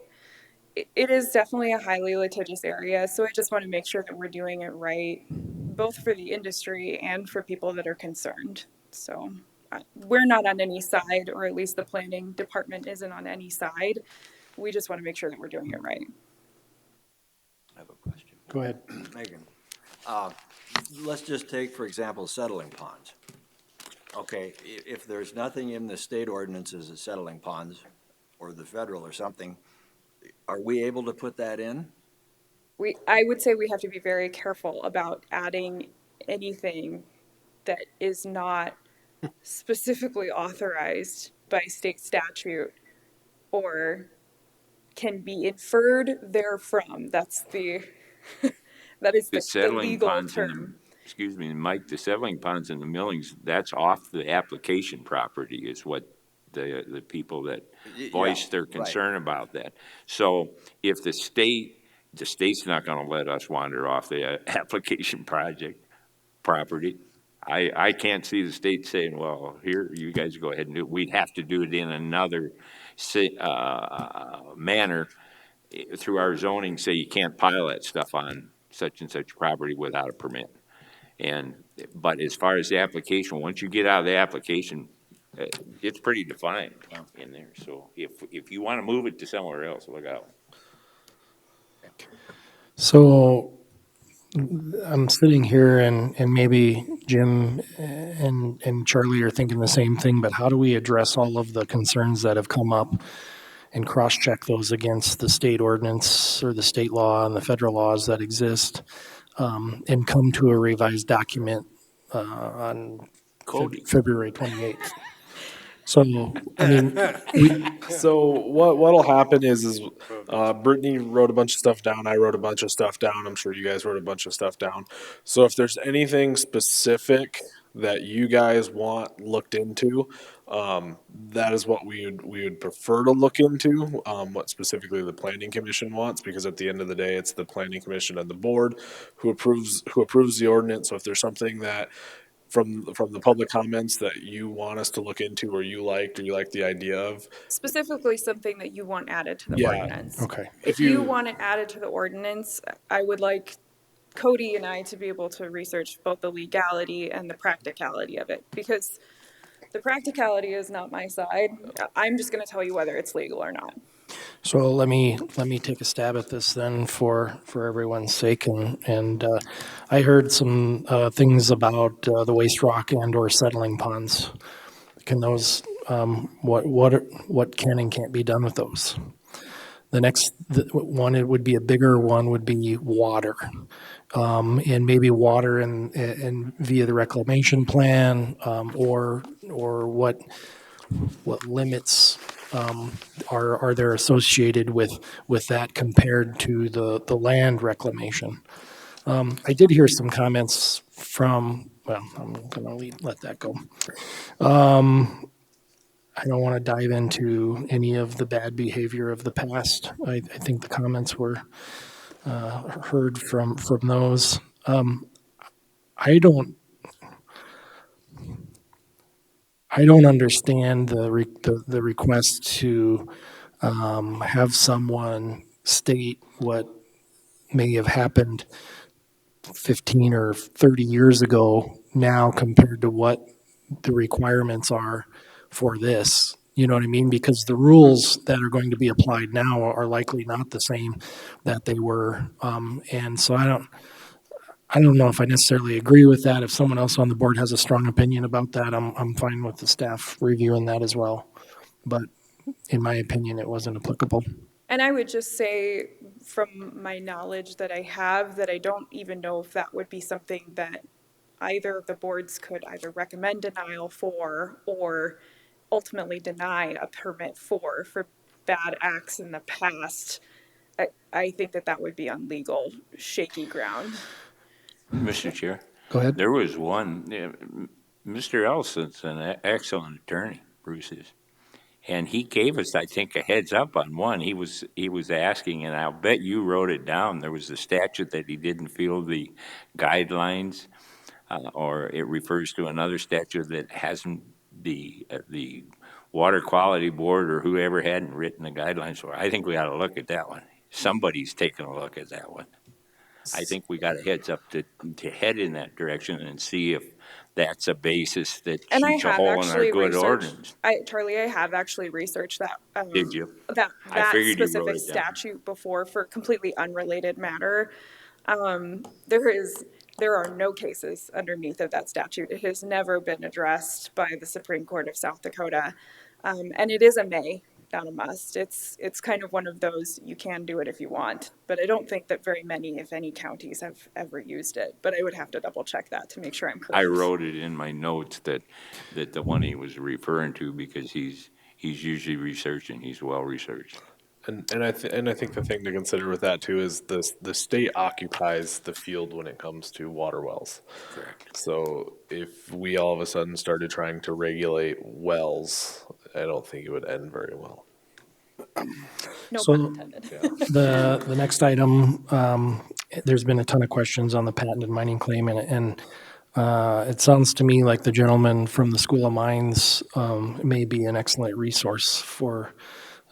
is definitely a highly litigious area. So I just want to make sure that we're doing it right, both for the industry and for people that are concerned. So we're not on any side, or at least the planning department isn't on any side. We just want to make sure that we're doing it right. I have a question. Go ahead. Megan, let's just take, for example, settling ponds. Okay, if there's nothing in the state ordinances of settling ponds, or the federal or something, are we able to put that in? I would say we have to be very careful about adding anything that is not specifically authorized by state statute or can be inferred therefrom. That's that is the settling legal ponds term. Excuse me, Mike, the settling ponds and the millings, that's off the application property is what the people that voiced their concern about that. So if the state's not gonna let us wander off the application property. I can't see the state saying, well, here, you guys go ahead and do it. We'd have to do it in another manner through our zoning, say you can't pile that stuff on such and such property without a permit. But as far as the application, once you get out of the application, it's pretty defined in there. So if you want to move it to somewhere else, look out. So I'm sitting here and maybe Jim and Charlie are thinking the same thing, but how do we address all of the concerns that have come up and cross-check those against the state ordinance or the state law and the federal laws that exist, and come to a revised document on February 28th? So, I mean, So what'll happen is Brittany wrote a bunch of stuff down. I wrote a bunch of stuff down. I'm sure you guys wrote a bunch of stuff down. So if there's anything specific that you guys want looked into, that is what we would prefer to look into. What specifically the planning commission wants, because at the end of the day, it's the planning commission and the board who approves the ordinance. So if there's something that from the public comments that you want us to look into, or you like the idea of, Specifically something that you want added to the ordinance. Okay. If you want it added to the ordinance, I would like Cody and I to be able to research both the legality and the practicality of it, because the practicality is not my side. I'm just gonna tell you whether it's legal or not. So let me take a stab at this then for everyone's sake, and I heard some things about the waste rock and or settling ponds. Can those what can and can't be done with those? The next one, it would be a bigger one, would be water, and maybe water and via the reclamation plan, or what limits are there associated with that compared to the land reclamation? I did hear some comments from, well, I'm gonna let that go. I don't want to dive into any of the bad behavior of the past. I think the comments were heard from those. I don't understand the request to have someone state what may have happened 15 or 30 years ago now compared to what the requirements are for this. You know what I mean? Because the rules that are going to be applied now are likely not the same that they were. And so I don't know if I necessarily agree with that. If someone else on the board has a strong opinion about that, I'm fine with the staff reviewing that as well. But in my opinion, it wasn't applicable. And I would just say, from my knowledge that I have, that I don't even know if that would be something that either of the boards could either recommend denial for or ultimately deny a permit for bad acts in the past, I think that that would be on legal shaky ground. Mr. Chair? Go ahead. There was one, Mr. Ellison's an excellent attorney, Bruce is. And he gave us, I think, a heads up on one. He was asking, and I'll bet you wrote it down. There was a statute that he didn't feel the guidelines, or it refers to another statute that hasn't the Water Quality Board or whoever hadn't written the guidelines for. I think we ought to look at that one. Somebody's taking a look at that one. I think we got a heads up to head in that direction and see if that's a basis that And I keeps a have hole in our actually good ordinance. Charlie, I have actually researched that. Did you? That I figured you wrote specific it down. statute before for completely unrelated matter. There are no cases underneath of that statute. It has never been addressed by the Supreme Court of South Dakota. And it is a may, not a must. It's kind of one of those, you can do it if you want, but I don't think that very many, if any, counties have ever used it. But I would have to double check that to make sure I'm correct. I wrote it in my notes that the one he was referring to, because he's usually researching, he's well researched. And I think the thing to consider with that too is the state occupies the field when it comes to water wells. Correct. So if we all of a sudden started trying to regulate wells, I don't think it would end very well. No So- pun intended. The next item, there's been a ton of questions on the patented mining claim, and it sounds to me like the gentleman from the School of Mines may be an excellent resource for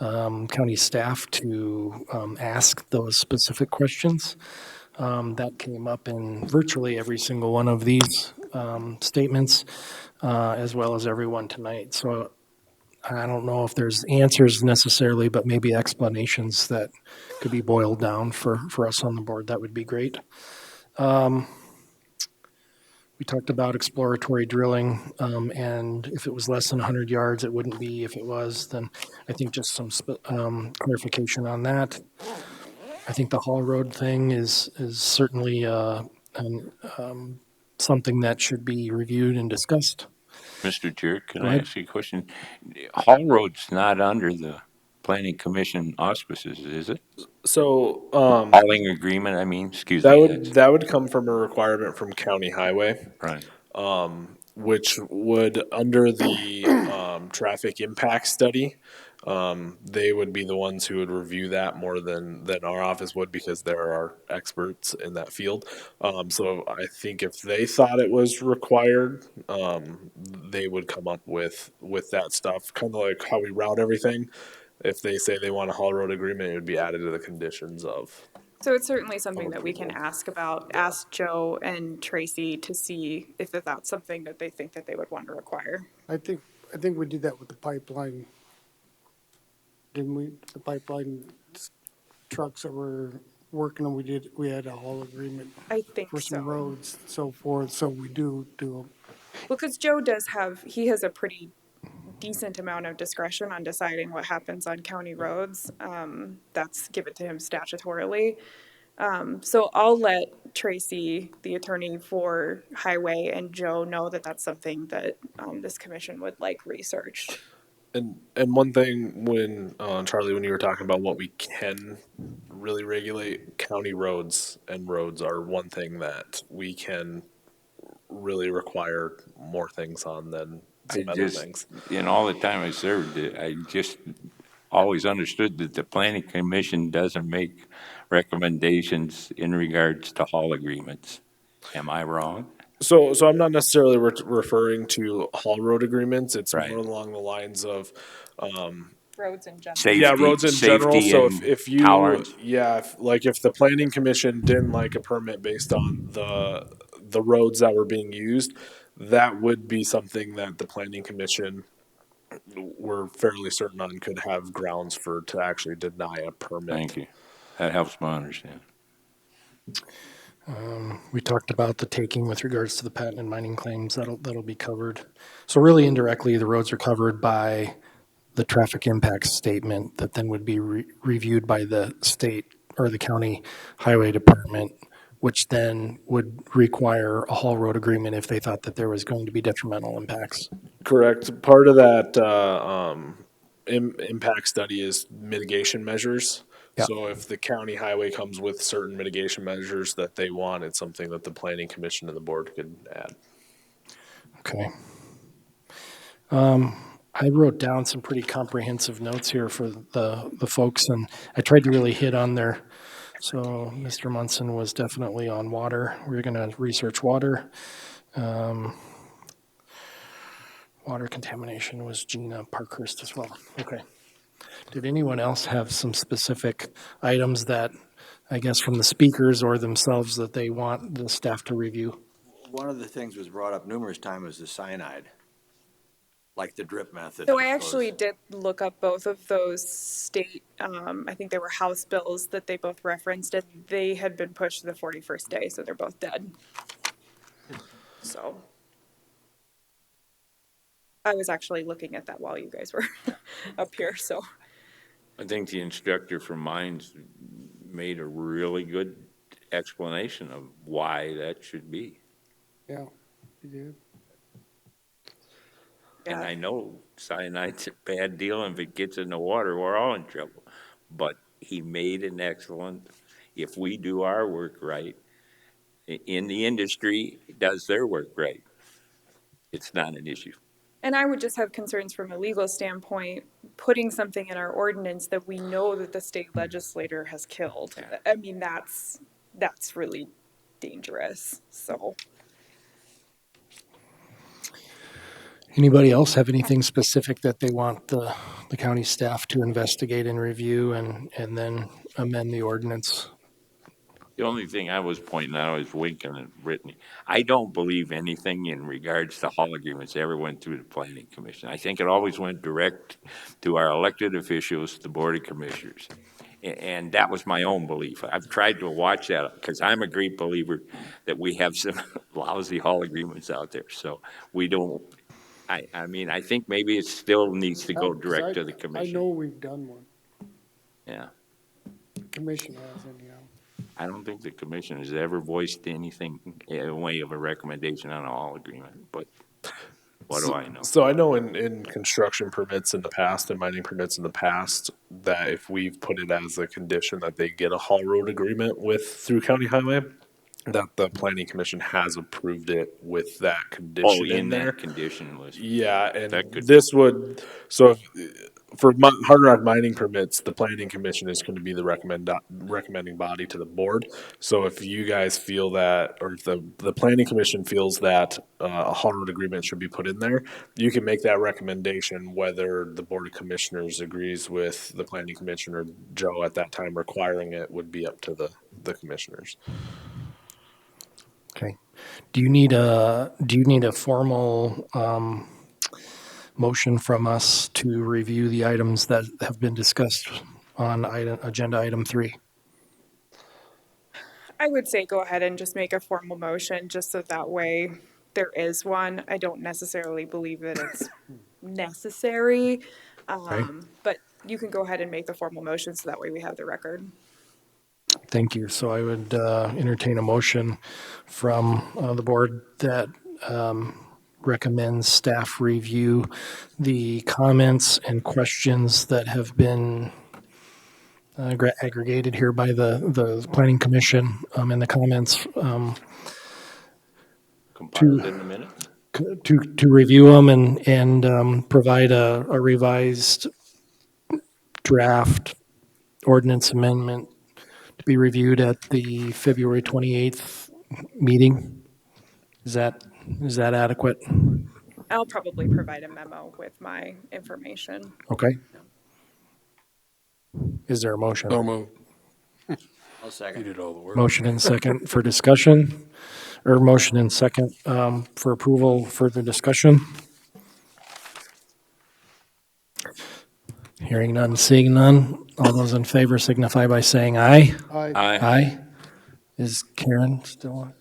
county staff to ask those specific questions. That came up in virtually every single one of these statements, as well as everyone tonight. So I don't know if there's answers necessarily, but maybe explanations that could be boiled down for us on the board. That would be great. We talked about exploratory drilling, and if it was less than 100 yards, it wouldn't be. If it was, then I think just some clarification on that. I think the Hall Road thing is certainly something that should be reviewed and discussed. Mr. Chair, can Go I ahead. ask you a question? Hall Road's not under the Planning Commission auspices, is it? So Hauling agreement, I mean, excuse that me. would would come from a requirement from county highway. Right. Which would, under the traffic impact study, they would be the ones who would review that more than our office would, because there are experts in that field. So I think if they thought it was required, they would come up with that stuff, kind of like how we route everything. If they say they want a haul road agreement, it would be added to the conditions of. So it's certainly something that we can ask Joe and Tracy to see if that's something that they think that they would want to require. I think we did that with the pipeline. Didn't we? The pipeline trucks that were working, and we had a haul agreement I think for some so. roads, so forth, so we do. Well, because Joe he has a pretty decent amount of discretion on deciding what happens on county roads. That's given to him statutorily. So I'll let Tracy, the attorney for Highway, and Joe know that that's something that this commission would like researched. And one thing when Charlie, when you were talking about what we can really regulate, county roads and roads are one thing that we can really require more things on than some other things. In all the time I served, I just always understood that the Planning Commission doesn't make recommendations in regards to haul agreements. Am I wrong? So I'm not necessarily referring to haul road agreements. It's Right. more along the lines of, Roads in general. Safety, yeah, roads in general. safety So and if you, tolerance. yeah, if the planning commission didn't like a permit based on the roads that were being used, that would be something that the planning commission, we're fairly certain on, could have grounds to actually deny a permit. Thank you. That helps me understand. We talked about the taking with regards to the patent and mining claims. That'll be covered. So really indirectly, the roads are covered by the traffic impact statement that then would be reviewed by the state or the county highway department which then would require a haul road agreement if they thought that there was going to be detrimental impacts. Correct. Part of that impact study is mitigation measures. Yeah. So if the county highway comes with certain mitigation measures that they want, it's something that the planning commission and the board could add. Okay. I wrote down some pretty comprehensive notes here for the folks, and I tried to really hit on their, so Mr. Munson was definitely on water. We're going to research water. Water contamination was Gina Parkhurst as well. Okay. Did anyone else have some specific items that, I guess, from the speakers or themselves that they want the staff to review? One of the things was brought up numerous times was the cyanide, like the drip method. So I actually did look up both of those state, I think they were House bills that they both referenced, and they had been pushed to the 41st day, so they're both dead. So I was actually looking at that while you guys were up here, so. I think the instructor from Mines made a really good explanation of why that should be. Yeah, you did. And I know cyanide's a bad deal, and if it gets in the water, we're all in trouble. But he made an excellent, if we do our work right, in the industry does their work right, it's not an issue. And I would just have concerns from a legal standpoint, putting something in our ordinance that we know that the state legislator has killed. I mean, that's really dangerous, so. Anybody else have anything specific that they want the county staff to investigate and review and then amend the ordinance? The only thing I was pointing out, I was winking at Brittany. I don't believe anything in regards to haul agreements ever went through the planning commission. I think it always went direct to our elected officials, the board of commissioners. And that was my own belief. I've tried to watch that because I'm a great believer that we have some lousy haul agreements out there. So we don't, I mean, I think maybe it still needs to go direct to the I commission. know we've done one. Yeah. Commission has anyhow. I don't think the commission has ever voiced anything in a way of a recommendation on a haul agreement, but what do I know? So I know in construction permits in the past and mining permits in the past, that if we've put it as a condition that they get a haul road agreement through county highway, that the planning commission has approved it with that condition in there. That condition list. Yeah, and That could- this would, so for Hard Rock mining permits, the planning commission is going to be the recommending body to the board. So if you guys feel that, or if the planning commission feels that a haul road agreement should be put in there, you can make that recommendation whether the board of commissioners agrees with the planning commission or Joe at that time requiring it would be up to the commissioners. Okay. Do you need a formal motion from us to review the items that have been discussed on agenda item 3? I would say go ahead and just make a formal motion, just so that way there is one. I don't necessarily believe that it's necessary, but you can go ahead and make the formal motion so that way we have the record. Thank you. So I would entertain a motion from the board that recommends staff review the comments and questions that have been aggregated here by the planning commission and the comments Compiled in a minute. to review them and provide a revised draft ordinance amendment to be reviewed at the February 28th meeting. Is that adequate? I'll probably provide a memo with my information. Okay. Is there a motion? So moved. I'll second. You did all the work. Motion and second for discussion, or motion and second for approval, further discussion? Hearing none, seeing none. All those in favor signify by saying aye. Aye. Aye. Is Karen still on?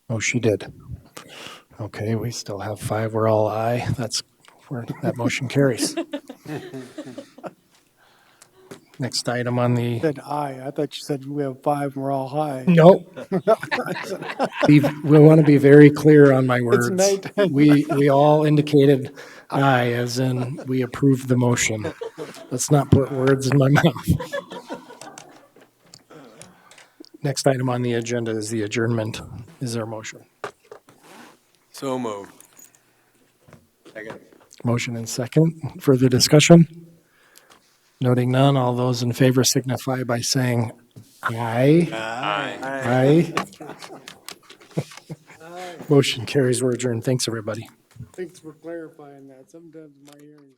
Oh, she did. Okay, we still have 5. We're all aye. That's where that motion carries. Next item on the, Said aye. I thought you said we have 5 and we're all high. nope. We want to be very clear on my words. nighttime. We all indicated aye, as in we approved the motion. Let's not put words in my mouth. Next item on the agenda is the adjournment. Is there a motion? So moved. Motion and second. Further discussion? Noting none, all those in favor signify by saying aye. Aye. Motion carries. We're adjourned. Thanks, everybody. Thanks for clarifying that. Sometimes my hearing's.